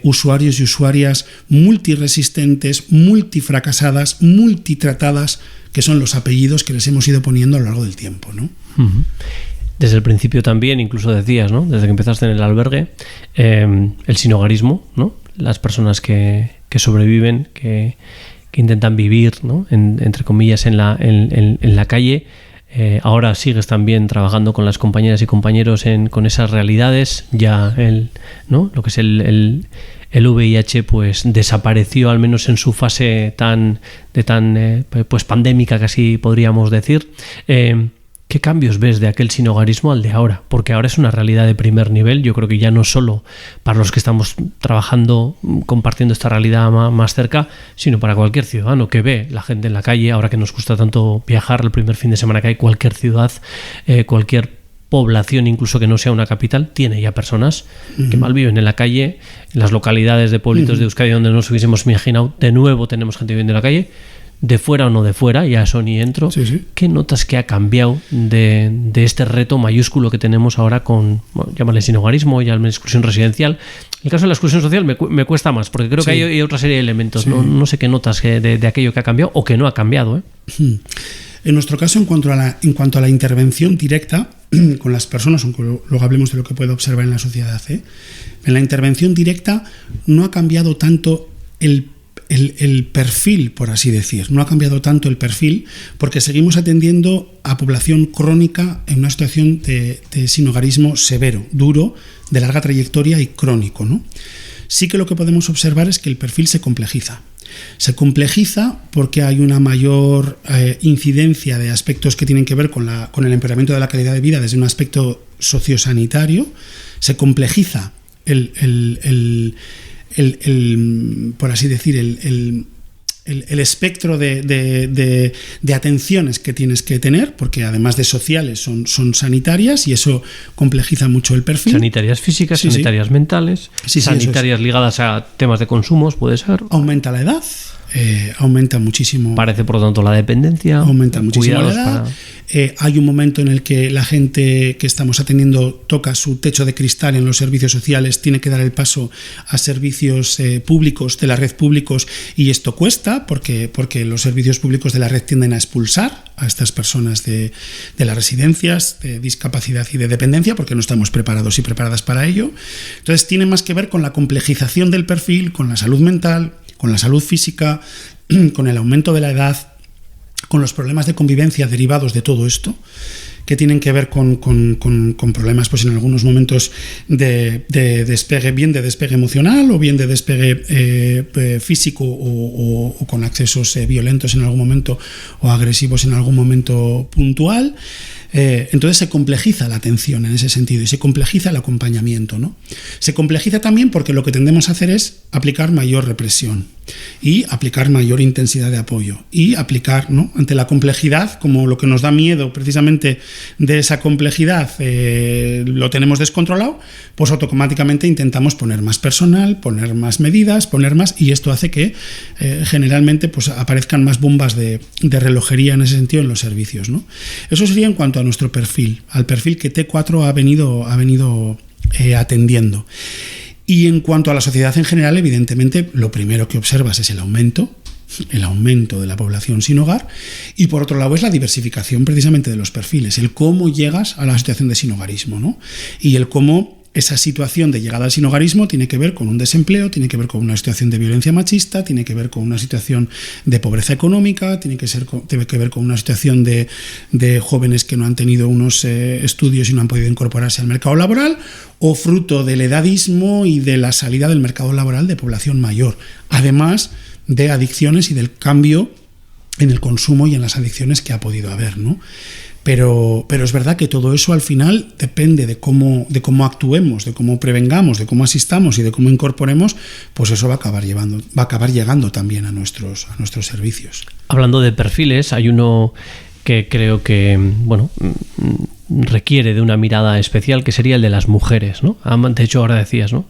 usuarios y usuarias multiresistentes, multifracasadas, multitratadas, que son los apellidos que les hemos ido poniendo a lo largo del tiempo, ¿no? Desde el principio también, incluso decías, ¿no?, desde que empezaste en el albergue, el sinhogarismo, ¿no?, las personas que sobreviven, que intentan vivir, ¿no?, entre comillas, en la calle. Ahora sigues también trabajando con las compañeras y compañeros con esas realidades. Ya ¿no?, lo que es el VIH pues desapareció, al menos en su fase tan pues pandémica, casi podríamos decir. ¿Qué cambios ves de aquel sinhogarismo al de ahora? Porque ahora es una realidad de primer nivel. Yo creo que ya no solo para los que estamos trabajando, compartiendo esta realidad más cerca, sino para cualquier ciudadano que ve la gente en la calle. Ahora que nos gusta tanto viajar, el primer fin de semana que hay, cualquier ciudad, cualquier población, incluso que no sea una capital, tiene ya personas que malviven en la calle, en las localidades de pueblitos de Euskadi donde no nos hubiésemos imaginado. De nuevo tenemos gente viviendo en la calle, de fuera o no de fuera, ya eso ni entro. Sí. ¿Qué notas que ha cambiado de este reto mayúsculo que tenemos ahora con, llámale sinhogarismo, llámale exclusión residencial? En el caso de la exclusión social me cuesta más, porque creo que hay otra serie de elementos. Sí. No sé qué notas de aquello que ha cambiado o que no ha cambiado, ¿eh? En nuestro caso, en cuanto a la intervención directa con las personas, aunque luego hablemos de lo que puede observar en la sociedad, en la intervención directa no ha cambiado tanto el perfil, por así decir. No ha cambiado tanto el perfil porque seguimos atendiendo a población crónica en una situación de sinhogarismo severo, duro, de larga trayectoria y crónico, ¿no? Sí que lo que podemos observar es que el perfil se complejiza. Se complejiza porque hay una mayor incidencia de aspectos que tienen que ver con el empeoramiento de la calidad de vida desde un aspecto sociosanitario. Se complejiza por así decir, el espectro de atenciones que tienes que tener, porque además de sociales son sanitarias, y eso complejiza mucho el perfil. Sanitarias físicas, sí, sanitarias mentales, sanitarias ligadas a temas de consumos, puede ser. Aumenta la edad, aumenta muchísimo. Parece, por lo tanto, la dependencia. Aumenta muchísimo la edad. Hay un momento en el que la gente que estamos atendiendo toca su techo de cristal en los servicios sociales, tiene que dar el paso a servicios públicos, de la red públicos, y esto cuesta porque los servicios públicos de la red tienden a expulsar a estas personas de las residencias de discapacidad y de dependencia, porque no estamos preparados y preparadas para ello. Entonces tiene más que ver con la complejización del perfil, con la salud mental, con la salud física, con el aumento de la edad, con los problemas de convivencia derivados de todo esto, que tienen que ver con problemas, pues en algunos momentos de despegue, bien de despegue emocional o bien de despegue físico, o con accesos violentos en algún momento o agresivos en algún momento puntual. Entonces se complejiza la atención en ese sentido y se complejiza el acompañamiento, ¿no? Se complejiza también porque lo que tendemos a hacer es aplicar mayor represión y aplicar mayor intensidad de apoyo y aplicar, ¿no?, ante la complejidad, como lo que nos da miedo precisamente de esa complejidad lo tenemos descontrolado, pues automáticamente intentamos poner más personal, poner más medidas, poner más, y esto hace que generalmente pues aparezcan más bombas de relojería en ese sentido en los servicios, ¿no? Eso sería en cuanto a nuestro perfil, al perfil que T4 ha venido atendiendo. Y en cuanto a la sociedad en general, evidentemente, lo primero que observas es el aumento de la población sin hogar, y por otro lado es la diversificación precisamente de los perfiles, el cómo llegas a la situación de sinhogarismo, ¿no? Y el cómo esa situación de llegada al sinhogarismo tiene que ver con un desempleo, tiene que ver con una situación de violencia machista, tiene que ver con una situación de pobreza económica, tiene que ver con una situación de jóvenes que no han tenido unos estudios y no han podido incorporarse al mercado laboral, o fruto del edadismo y de la salida del mercado laboral de población mayor, además de adicciones y del cambio en el consumo y en las adicciones que ha podido haber, ¿no? Pero es verdad que todo eso al final depende de cómo actuemos, de cómo prevengamos, de cómo asistamos y de cómo incorporemos, pues eso va a acabar llegando también a nuestros servicios. Hablando de perfiles, hay uno que creo que, bueno, requiere de una mirada especial, que sería el de las mujeres, ¿no? De hecho, ahora decías, ¿no?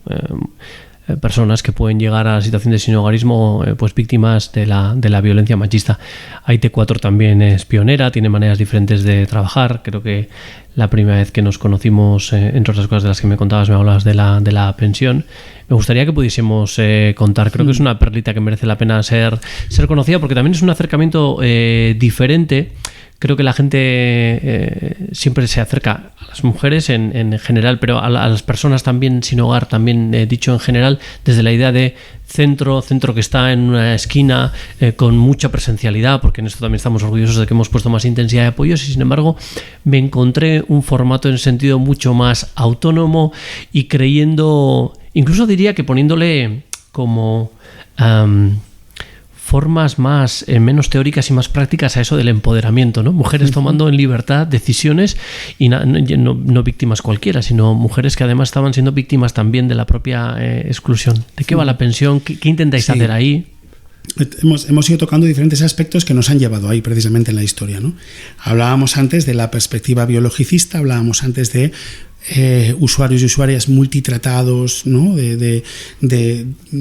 Personas que pueden llegar a la situación de sinhogarismo, pues víctimas de la violencia machista. IT4 también es pionera, tiene maneras diferentes de trabajar. Creo que la primera vez que nos conocimos, entre otras cosas de las que me contabas, me hablabas de la pensión. Me gustaría que pudiésemos contar. Creo que es una perlita que merece la pena ser conocida, porque también es un acercamiento diferente. Creo que la gente siempre se acerca a las mujeres en general, pero a las personas también sin hogar, también dicho en general, desde la idea de centro que está en una esquina con mucha presencialidad, porque en esto también estamos orgullosos de que hemos puesto más intensidad de apoyos, y sin embargo me encontré un formato en sentido mucho más autónomo y creyendo, incluso diría que poniéndole como formas menos teóricas y más prácticas a eso del empoderamiento, ¿no? Mujeres tomando en libertad decisiones, y no víctimas cualquiera, sino mujeres que además estaban siendo víctimas también de la propia exclusión. ¿De qué va la pensión? ¿Qué intentáis hacer ahí? Hemos ido tocando diferentes aspectos que nos han llevado ahí precisamente en la historia, ¿no? Hablábamos antes de la perspectiva biologicista, hablábamos antes de usuarios y usuarias multitratados, ¿no? De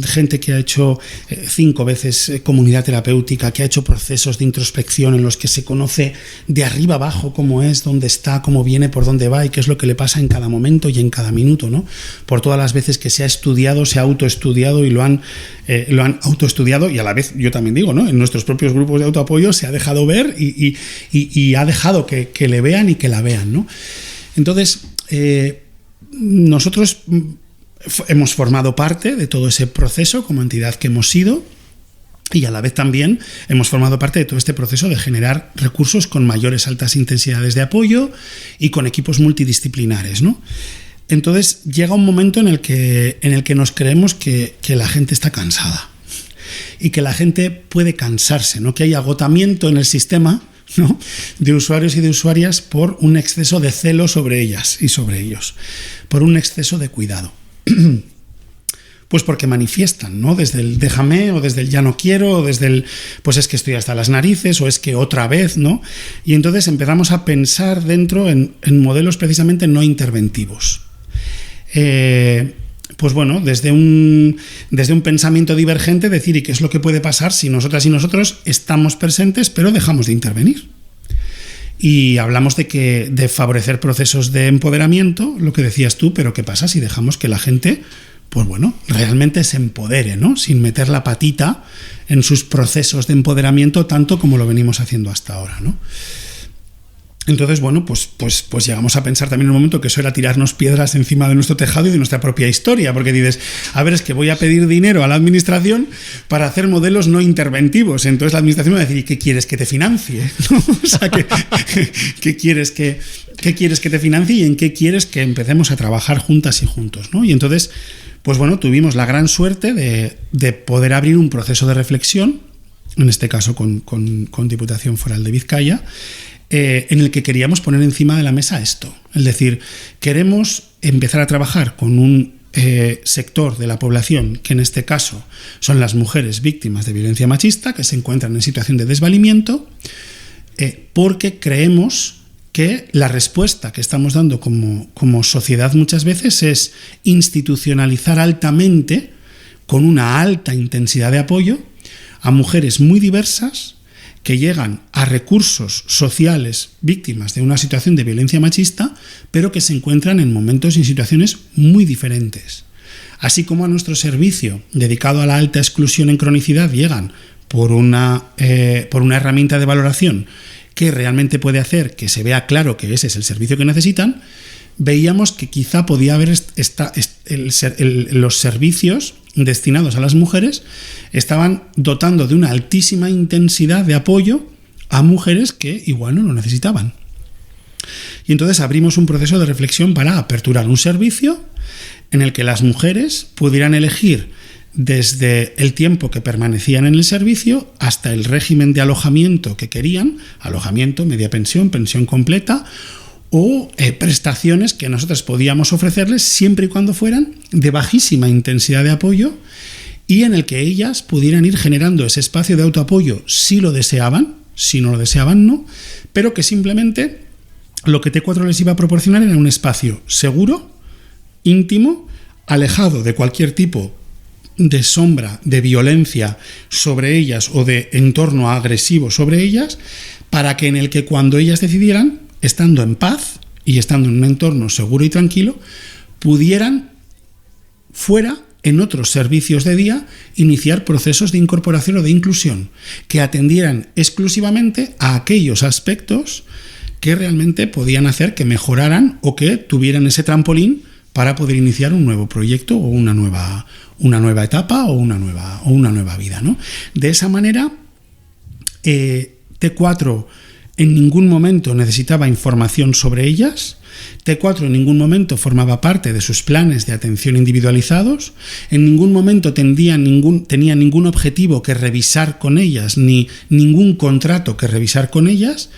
gente que ha hecho 5 veces comunidad terapéutica, que ha hecho procesos de introspección en los que se conoce de arriba abajo cómo es, dónde está, cómo viene, por dónde va y qué es lo que le pasa en cada momento y en cada minuto, ¿no? Por todas las veces que se ha estudiado, se ha autoestudiado y lo han autoestudiado, y a la vez, yo también digo, ¿no?, en nuestros propios grupos de autoapoyo se ha dejado ver y ha dejado que le vean y que la vean, ¿no? Entonces, nosotros hemos formado parte de todo ese proceso como entidad que hemos sido, y a la vez también hemos formado parte de todo este proceso de generar recursos con mayores altas intensidades de apoyo y con equipos multidisciplinares, ¿no? Entonces llega un momento en el que nos creemos que la gente está cansada. y que la gente puede cansarse, ¿no? Que hay agotamiento en el sistema, ¿no? De usuarios y de usuarias por un exceso de celo sobre ellas y sobre ellos, por un exceso de cuidado. Pues porque manifiestan, ¿no? Desde el déjame, o desde el ya no quiero, o desde el pues es que estoy hasta las narices, o es que otra vez, ¿no? Y entonces empezamos a pensar dentro en modelos precisamente no interventivos. Pues bueno, desde un pensamiento divergente, decir, ¿y qué es lo que puede pasar si nosotras y nosotros estamos presentes pero dejamos de intervenir? Y hablamos de favorecer procesos de empoderamiento, lo que decías tú, pero ¿qué pasa si dejamos que la gente, pues bueno, realmente se empodere, ¿no? Sin meter la patita en sus procesos de empoderamiento tanto como lo venimos haciendo hasta ahora, ¿no? Entonces, bueno, pues llegamos a pensar también en un momento que eso era tirarnos piedras encima de nuestro tejado y de nuestra propia historia, porque dices, a ver, es que voy a pedir dinero a la administración para hacer modelos no interventivos. Entonces la administración va a decir, ¿y qué quieres que te financie? ¿No? O sea, ¿qué quieres que te financie y en qué quieres que empecemos a trabajar juntas y juntos, ¿no? Y entonces, pues bueno, tuvimos la gran suerte de poder abrir un proceso de reflexión, en este caso con Diputación Foral de Vizcaya, en el que queríamos poner encima de la mesa esto. Es decir, queremos empezar a trabajar con un sector de la población, que en este caso son las mujeres víctimas de violencia machista, que se encuentran en situación de desvalimiento, porque creemos que la respuesta que estamos dando como sociedad muchas veces es institucionalizar altamente, con una alta intensidad de apoyo, a mujeres muy diversas que llegan a recursos sociales víctimas de una situación de violencia machista, pero que se encuentran en momentos y en situaciones muy diferentes. Así como a nuestro servicio dedicado a la alta exclusión en cronicidad llegan por una herramienta de valoración que realmente puede hacer que se vea claro que ese es el servicio que necesitan, veíamos que quizá podía haber los servicios destinados a las mujeres estaban dotando de una altísima intensidad de apoyo a mujeres que igual no lo necesitaban. Y entonces abrimos un proceso de reflexión para aperturar un servicio en el que las mujeres pudieran elegir desde el tiempo que permanecían en el servicio hasta el régimen de alojamiento que querían, alojamiento, media pensión, pensión completa, o prestaciones que nosotros podíamos ofrecerles siempre y cuando fueran de bajísima intensidad de apoyo y en el que ellas pudieran ir generando ese espacio de autoapoyo si lo deseaban, si no lo deseaban no, pero que simplemente lo que T4 les iba a proporcionar era un espacio seguro, íntimo, alejado de cualquier tipo de sombra, de violencia sobre ellas o de entorno agresivo sobre ellas, para que en el que cuando ellas decidieran, estando en paz y estando en un entorno seguro y tranquilo, pudieran, fuera, en otros servicios de día, iniciar procesos de incorporación o de inclusión que atendieran exclusivamente a aquellos aspectos que realmente podían hacer que mejoraran o que tuvieran ese trampolín para poder iniciar un nuevo proyecto o una nueva etapa o una nueva vida, ¿no? De esa manera, T4 en ningún momento necesitaba información sobre ellas, T4 en ningún momento formaba parte de sus planes de atención individualizados, en ningún momento tenía ningún objetivo que revisar con ellas, ni ningún contrato que revisar con ellas,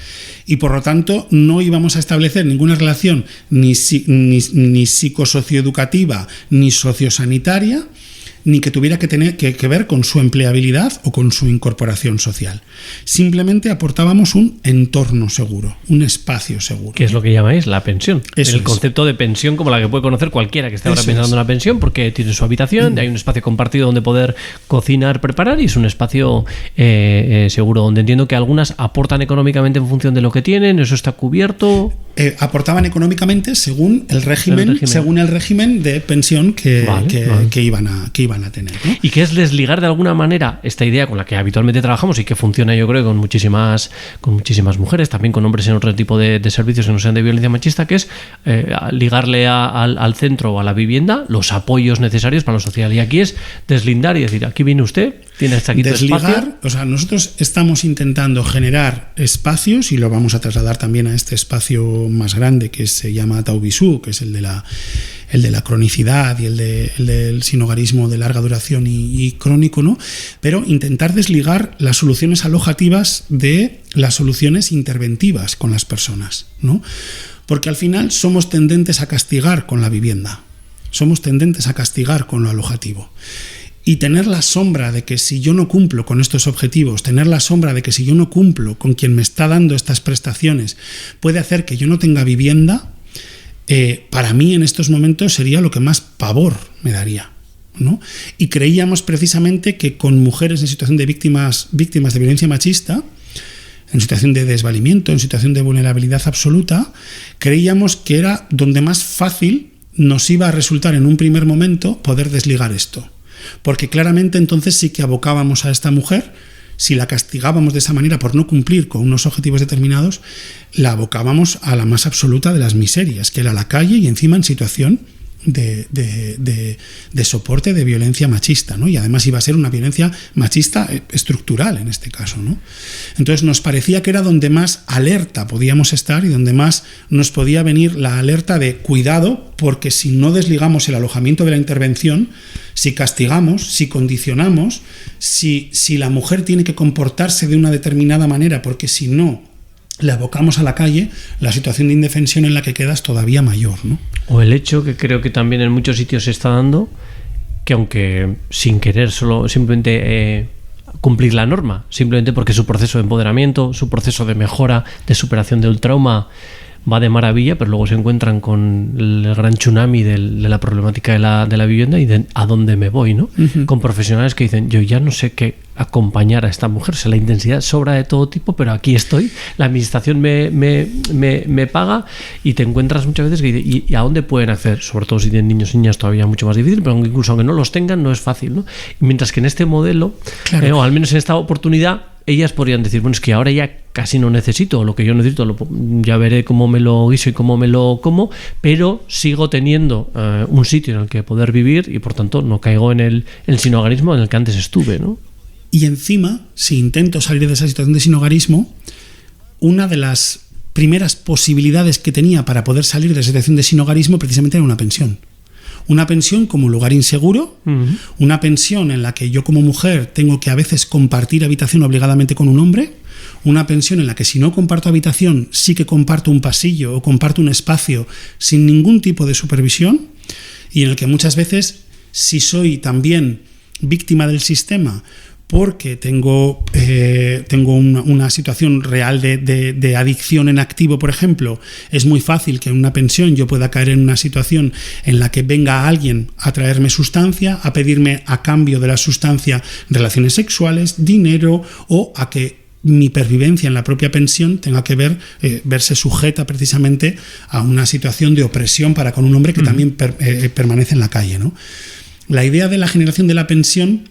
y por lo tanto no íbamos a establecer ninguna relación ni psicosocioeducativa ni sociosanitaria, ni que tuviera que tener que ver con su empleabilidad o con su incorporación social. Simplemente aportábamos un entorno seguro, un espacio seguro. ¿Qué es lo que llamáis la pensión? Eso el concepto de pensión como la que puede conocer cualquiera que esté ahora pensando en una pensión, porque tiene su habitación, hay un espacio compartido donde poder cocinar, preparar, y es un espacio seguro, donde entiendo que algunas aportan económicamente en función de lo que tienen. ¿Eso está cubierto? Aportaban económicamente según el régimen de pensión que iban a tener, ¿no? Y que es desligar de alguna manera esta idea con la que habitualmente trabajamos y que funciona, yo creo, con muchísimas mujeres, también con hombres en otro tipo de servicios que no sean de violencia machista, que es ligarle al centro o a la vivienda los apoyos necesarios para lo social. Y aquí es deslindar y decir, aquí viene usted, tiene hasta aquí tu espacio. O sea, nosotros estamos intentando generar espacios, y lo vamos a trasladar también a este espacio otro más grande que se llama Tao Bisú, que es el de la cronicidad y el del sinhogarismo de larga duración y crónico, ¿no? Pero intentar desligar las soluciones alojativas de las soluciones interventivas con las personas, ¿no? Porque al final somos tendentes a castigar con la vivienda, somos tendentes a castigar con lo alojativo. Y tener la sombra de que si yo no cumplo con estos objetivos, tener la sombra de que si yo no cumplo con quien me está dando estas prestaciones, puede hacer que yo no tenga vivienda, para mí en estos momentos sería lo que más pavor me daría, ¿no? Y creíamos precisamente que con mujeres en situación de víctimas de violencia machista, en situación de desvalimiento, en situación de vulnerabilidad absoluta, creíamos que era donde más fácil nos iba a resultar en un primer momento poder desligar esto. Porque claramente entonces sí que abocábamos a esta mujer, si la castigábamos de esa manera por no cumplir con unos objetivos determinados, la abocábamos a la más absoluta de las miserias, que era la calle y encima en situación de soporte de violencia machista, ¿no? Y además iba a ser una violencia machista estructural en este caso, ¿no? Entonces nos parecía que era donde más alerta podíamos estar y donde más nos podía venir la alerta de cuidado, porque si no desligamos el alojamiento de la intervención, si castigamos, si condicionamos, si la mujer tiene que comportarse de una determinada manera, porque si no le abocamos a la calle, la situación de indefensión en la que queda es todavía mayor, ¿no? O el hecho, que creo que también en muchos sitios se está dando, que aunque sin querer solo simplemente cumplir la norma, simplemente porque su proceso de empoderamiento, su proceso de mejora, de superación del trauma va de maravilla, pero luego se encuentran con el gran tsunami de la problemática de la vivienda y de a dónde me voy, ¿no? Uh-huh. Con profesionales que dicen, yo ya no sé qué acompañar a esta mujer, o sea, la intensidad sobra de todo tipo, pero aquí estoy, la administración me paga, y te encuentras muchas veces que dicen, ¿y a dónde pueden acceder? Sobre todo si tienen niños y niñas, todavía mucho más difícil, pero incluso aunque no los tengan, no es fácil, ¿no? Y mientras que en este modelo, claro, o al menos en esta oportunidad, ellas podrían decir, bueno, es que ahora ya casi no necesito, lo que yo necesito ya veré cómo me lo guiso y cómo me lo como, pero sigo teniendo un sitio en el que poder vivir y por tanto no caigo en el sinhogarismo en el que antes estuve, ¿no? Y encima, si intento salir de esa situación de sinhogarismo, una de las primeras posibilidades que tenía para poder salir de esa situación de sinhogarismo precisamente era una pensión. Una pensión como lugar inseguro, uh-huh, una pensión en la que yo como mujer tengo que a veces compartir habitación obligadamente con un hombre, una pensión en la que si no comparto habitación sí que comparto un pasillo o comparto un espacio sin ningún tipo de supervisión, y en el que muchas veces, si soy también víctima del sistema porque tengo una situación real de adicción en activo, por ejemplo, es muy fácil que en una pensión yo pueda caer en una situación en la que venga alguien a traerme sustancia, a pedirme a cambio de la sustancia relaciones sexuales, dinero, o a que mi pervivencia en la propia pensión tenga que verse sujeta precisamente a una situación de opresión para con un hombre que también permanece en la calle, ¿no? La idea de la generación de la pensión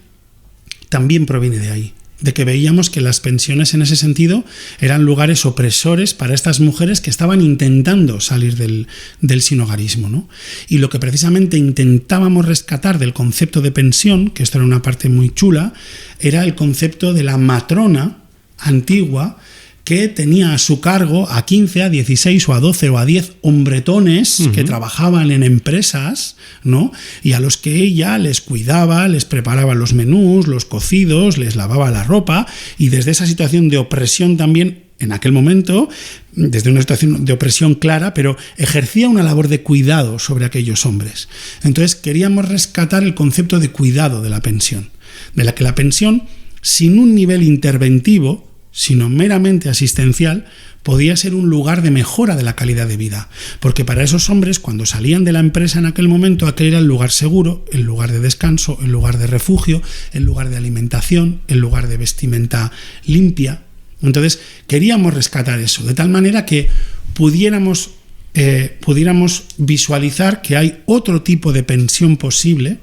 también proviene de ahí, de que veíamos que las pensiones en ese sentido eran lugares opresores para estas mujeres que estaban intentando salir del sinhogarismo, ¿no? Y lo que precisamente intentábamos rescatar del concepto de pensión, que esto era una parte muy chula, era el concepto de la matrona antigua que tenía a su cargo a 15, a 16 o a 12 o a 10 hombretones, uh-huh, que trabajaban en empresas, ¿no? Y a los que ella les cuidaba, les preparaba los menús, los cocidos, les lavaba la ropa, y desde esa situación de opresión también, en aquel momento, desde una situación de opresión clara, pero ejercía una labor de cuidado sobre aquellos hombres. Entonces queríamos rescatar el concepto de cuidado de la pensión, de la que la pensión, sin un nivel interventivo, sino meramente asistencial, podía ser un lugar de mejora de la calidad de vida. Porque para esos hombres, cuando salían de la empresa en aquel momento, aquel era el lugar seguro, el lugar de descanso, el lugar de refugio, el lugar de alimentación, el lugar de vestimenta limpia. Entonces, queríamos rescatar eso, de tal manera que pudiéramos visualizar que hay otro tipo de pensión posible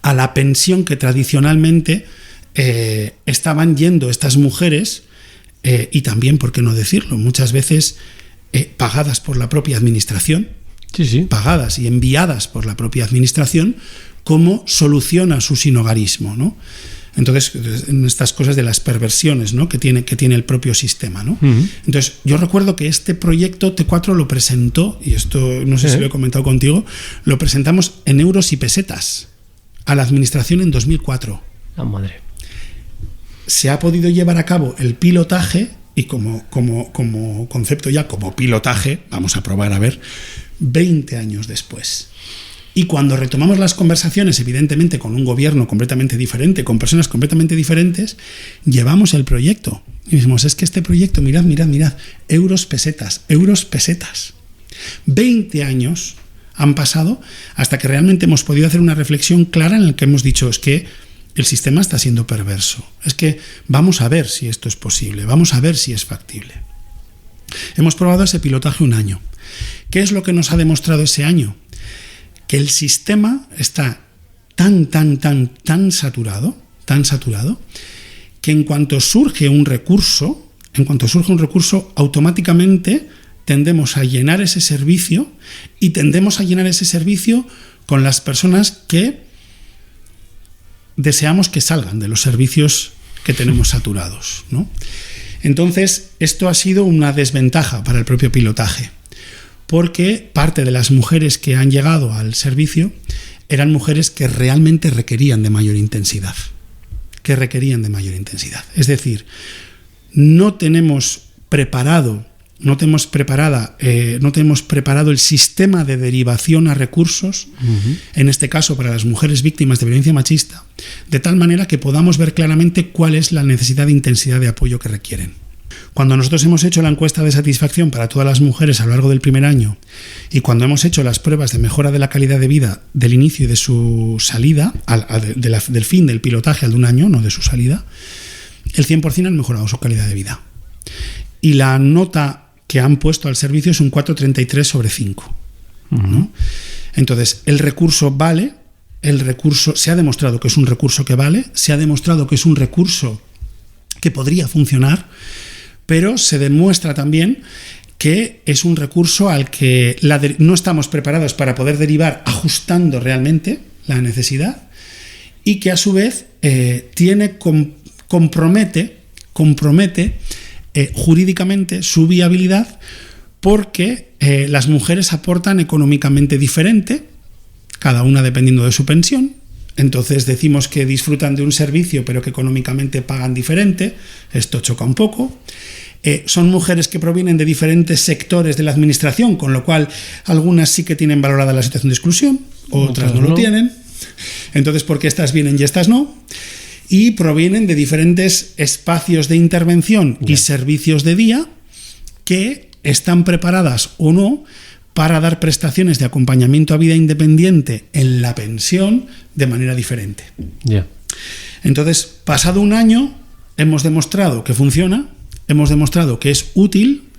a la pensión que tradicionalmente estaban yendo estas mujeres, y también, por qué no decirlo, muchas veces pagadas por la propia administración, sí, pagadas y enviadas por la propia administración como solución a su sinhogarismo, ¿no? Entonces, en estas cosas de las perversiones, ¿no?, que tiene el propio sistema, ¿no? Entonces, yo recuerdo que este proyecto T4 lo presentó, y esto no sé si lo he comentado contigo, lo presentamos en euros y pesetas a la administración en 2004. La madre. Se ha podido llevar a cabo el pilotaje, y como concepto ya, como pilotaje, vamos a probar a ver, 20 años después. Y cuando retomamos las conversaciones, evidentemente con un gobierno completamente diferente, con personas completamente diferentes, llevamos el proyecto. Y decimos, es que este proyecto, mirad, euros, pesetas. 20 años han pasado hasta que realmente hemos podido hacer una reflexión clara en la que hemos dicho, es que el sistema está siendo perverso. Es que vamos a ver si esto es posible, vamos a ver si es factible. Hemos probado ese pilotaje un año. ¿Qué es lo que nos ha demostrado ese año? Que el sistema está tan saturado, que en cuanto surge un recurso, automáticamente tendemos a llenar ese servicio, y tendemos a llenar ese servicio con las personas que deseamos que salgan de los servicios que tenemos saturados, ¿no? Entonces, esto ha sido una desventaja para el propio pilotaje, porque parte de las mujeres que han llegado al servicio eran mujeres que realmente requerían de mayor intensidad. Es decir, no tenemos preparado el sistema de derivación a recursos, en este caso para las mujeres víctimas de violencia machista, de tal manera que podamos ver claramente cuál es la necesidad de intensidad de apoyo que requieren. Cuando nosotros hemos hecho la encuesta de satisfacción para todas las mujeres a lo largo del primer año, y cuando hemos hecho las pruebas de mejora de la calidad de vida del inicio y de su salida, del fin del pilotaje al de un año, no de su salida, el 100% han mejorado su calidad de vida. Y la nota que han puesto al servicio es un 4,33 sobre 5. ¿No? Entonces, el recurso vale, se ha demostrado que es un recurso que vale, se ha demostrado que es un recurso que podría funcionar, pero se demuestra también que es un recurso al que no estamos preparados para poder derivar ajustando realmente la necesidad, y que a su vez compromete jurídicamente su viabilidad, porque las mujeres aportan económicamente diferente, cada una dependiendo de su pensión. Entonces decimos que disfrutan de un servicio pero que económicamente pagan diferente. Esto choca un poco. Son mujeres que provienen de diferentes sectores de la administración, con lo cual algunas sí que tienen valorada la situación de exclusión, otras no lo tienen. Entonces, ¿por qué estas vienen y estas no? Y provienen de diferentes espacios de intervención y servicios de día que están preparadas o no para dar prestaciones de acompañamiento a vida independiente en la pensión de manera diferente. Entonces, pasado un año, hemos demostrado que funciona, hemos demostrado que es útil,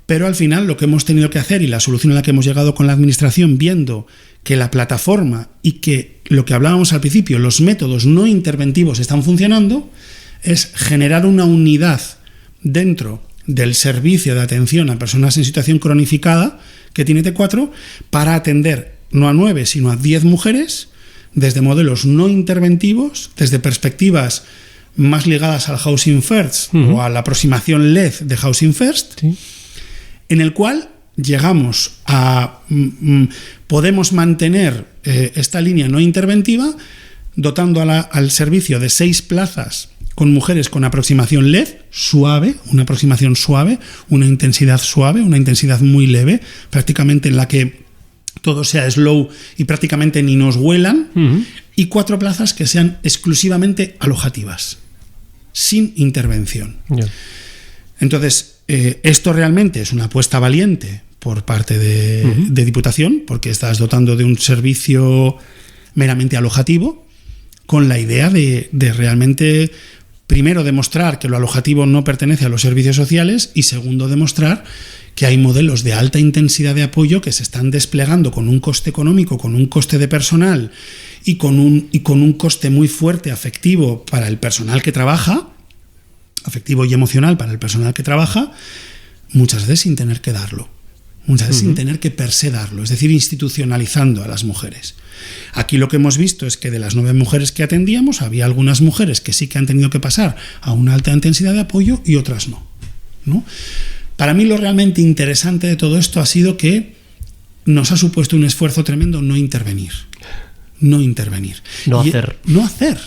pero al final lo que hemos tenido que hacer, y la solución a la que hemos llegado con la administración, viendo que la plataforma y que lo que hablábamos al principio, los métodos no interventivos están funcionando, es generar una unidad dentro del servicio de atención a personas en situación cronificada que tiene T4 para atender no a 9 sino a 10 mujeres desde modelos no interventivos, desde perspectivas más ligadas al Housing First o a la aproximación LED de Housing First, en el cual llegamos a podemos mantener esta línea no interventiva, dotando al servicio de 6 plazas con mujeres con aproximación LED suave, una aproximación suave, una intensidad suave, una intensidad muy leve, prácticamente en la que todo sea slow y prácticamente ni nos huelan, y 4 plazas que sean exclusivamente alojativas, sin intervención. Entonces, esto realmente es una apuesta valiente por parte de Diputación, porque estás dotando de un servicio meramente alojativo, con la idea de realmente, primero, demostrar que lo alojativo no pertenece a los servicios sociales, y segundo, demostrar que hay modelos de alta intensidad de apoyo que se están desplegando con un coste económico, con un coste de personal y con un coste muy fuerte afectivo para el personal que trabaja, afectivo y emocional para el personal que trabaja, muchas veces sin tener que darlo. muchas veces sin tener que per se darlo, es decir, institucionalizando a las mujeres. Aquí lo que hemos visto es que de las 9 mujeres que atendíamos, había algunas mujeres que sí que han tenido que pasar a una alta intensidad de apoyo y otras no, ¿no? Para mí lo realmente interesante de todo esto ha sido que nos ha supuesto un esfuerzo tremendo no intervenir. No intervenir. No hacer.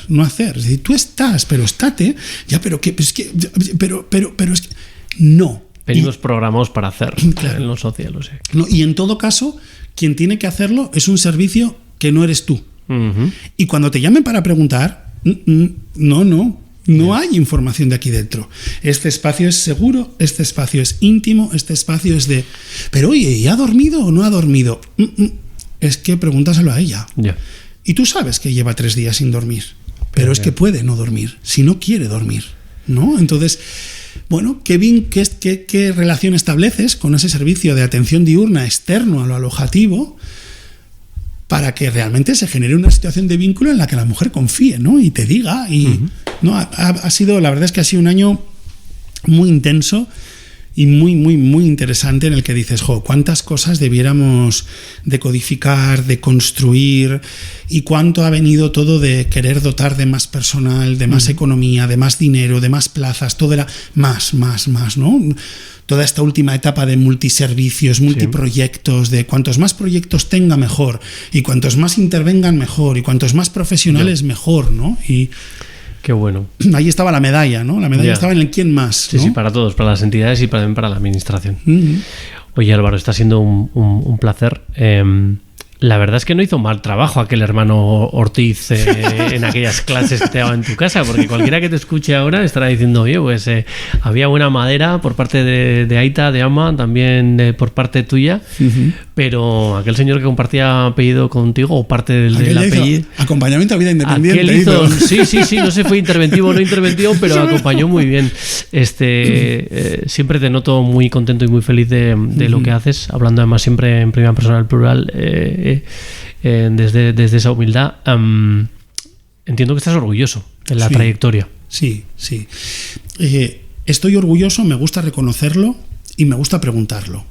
No hacer. Es decir, tú estás, pero estate, ya, pero que, es que, pero es que, no. Venimos programados para hacer, claro, en lo social, lo sé. No, y en todo caso, quien tiene que hacerlo es un servicio que no eres tú. Y cuando te llamen para preguntar, no hay información de aquí dentro. Este espacio es seguro, este espacio es íntimo, este espacio es de... Pero oye, ¿y ha dormido o no ha dormido? Es que pregúntaselo a ella. Yeah. Y tú sabes que lleva 3 días sin dormir, pero es que puede no dormir, si no quiere dormir, ¿no? Entonces, bueno, ¿qué relación estableces con ese servicio de atención diurna externo a lo alojativo para que realmente se genere una situación de vínculo en la que la mujer confíe, ¿no? Y te diga, y no ha sido, la verdad es que ha sido un año muy intenso y muy, muy, muy interesante, en el que dices, cuántas cosas debiéramos de codificar, de construir, y cuánto ha venido todo de querer dotar de más personal, de más economía, de más dinero, de más plazas, todo era más, ¿no? Toda esta última etapa de multiservicios, multiproyectos, de cuantos más proyectos tenga mejor, y cuantos más intervengan mejor, y cuantos más profesionales mejor, ¿no? Y qué bueno. Ahí estaba la medalla, ¿no? La medalla estaba en el quién más, ¿no? Sí, para todos, para las entidades y también para la administración. Oye, Álvaro, está siendo un placer. La verdad es que no hizo mal trabajo aquel hermano Ortiz en aquellas clases que te daban en tu casa, porque cualquiera que te escuche ahora estará diciendo, oye, pues había buena madera por parte de Aita, de Ama, también por parte tuya, pero aquel señor que compartía apellido contigo, o parte del apellido... Acompañamiento a vida independiente. Aquel hizo, sí, no sé, fue interventivo o no interventivo, pero acompañó muy bien. Siempre te noto muy contento y muy feliz de lo que haces, hablando además siempre en primera persona del plural, desde esa humildad. Entiendo que estás orgulloso de la trayectoria. Sí. Estoy orgulloso, me gusta reconocerlo y me gusta preguntarlo.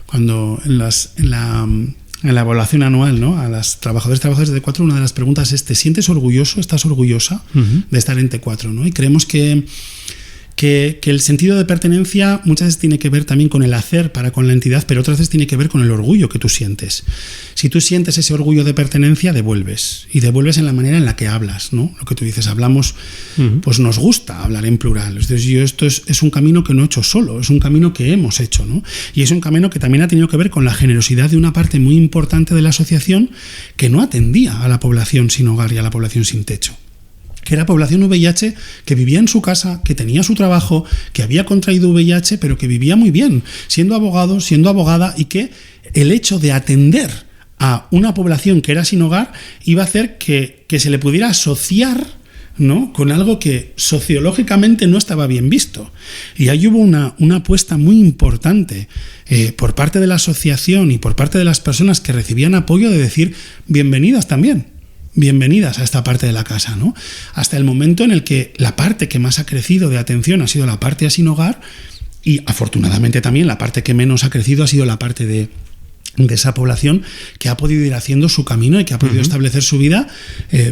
Cuando en la evaluación anual, ¿no?, a las trabajadoras de T4, una de las preguntas es: ¿te sientes orgulloso, estás orgullosa de estar en T4, ¿no? Y creemos que el sentido de pertenencia muchas veces tiene que ver también con el hacer para con la entidad, pero otras veces tiene que ver con el orgullo que tú sientes. Si tú sientes ese orgullo de pertenencia, devuelves. Y devuelves en la manera en la que hablas, ¿no? Lo que tú dices, hablamos, pues nos gusta hablar en plural. Entonces, esto es un camino que no he hecho solo, es un camino que hemos hecho, ¿no? Y es un camino que también ha tenido que ver con la generosidad de una parte muy importante de la asociación que no atendía a la población sin hogar y a la población sin techo, que era población VIH que vivía en su casa, que tenía su trabajo, que había contraído VIH, pero que vivía muy bien, siendo abogado, siendo abogada, y que el hecho de atender a una población que era sin hogar iba a hacer que se le pudiera asociar, ¿no?, con algo que sociológicamente no estaba bien visto. Y ahí hubo una apuesta muy importante por parte de la asociación y por parte de las personas que recibían apoyo, de decir, bienvenidas también. Bienvenidas a esta parte de la casa, ¿no? Hasta el momento en el que la parte que más ha crecido de atención ha sido la parte a sin hogar, y afortunadamente también la parte que menos ha crecido ha sido la parte de esa población que ha podido ir haciendo su camino y que ha podido establecer su vida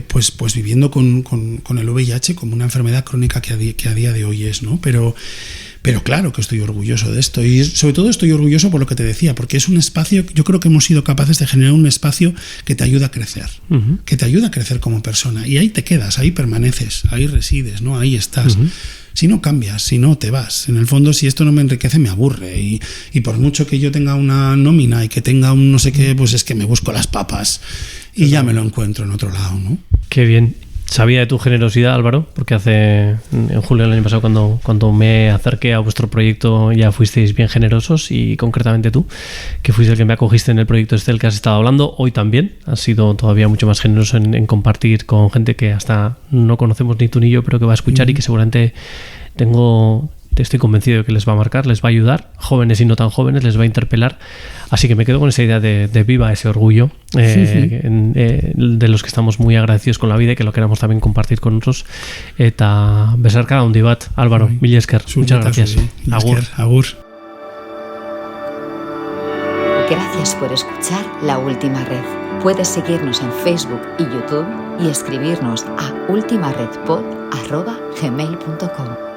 pues viviendo con el VIH como una enfermedad crónica que a día de hoy es, ¿no? Pero claro que estoy orgulloso de esto, y sobre todo estoy orgulloso por lo que te decía, porque es un espacio, yo creo que hemos sido capaces de generar un espacio que te ayuda a crecer, que te ayuda a crecer como persona, y ahí te quedas, ahí permaneces, ahí resides, ¿no? Ahí estás. Si no cambias, si no te vas. En el fondo, si esto no me enriquece, me aburre, y por mucho que yo tenga una nómina y que tenga un no sé qué, pues es que me busco las papas y ya me lo encuentro en otro lado, ¿no? Qué bien. Sabía de tu generosidad, Álvaro, porque en julio del año pasado, cuando me acerqué a vuestro proyecto, ya fuisteis bien generosos, y concretamente tú, que fuiste el que me acogiste en el proyecto del que has estado hablando. Hoy también has sido todavía mucho más generoso en compartir con gente que hasta no conocemos ni tú ni yo, pero que va a escuchar y que seguramente estoy convencido de que les va a marcar, les va a ayudar, jóvenes y no tan jóvenes, les va a interpelar. Así que me quedo con esa idea de viva ese orgullo de los que estamos muy agradecidos con la vida y que lo queramos también compartir con otros. Eta besarka handi bat, Álvaro, mila esker. Muchas gracias. Agur. Gracias por escuchar La Última Red. Puedes seguirnos en Facebook y YouTube y escribirnos a ultimaredpod@gmail.com.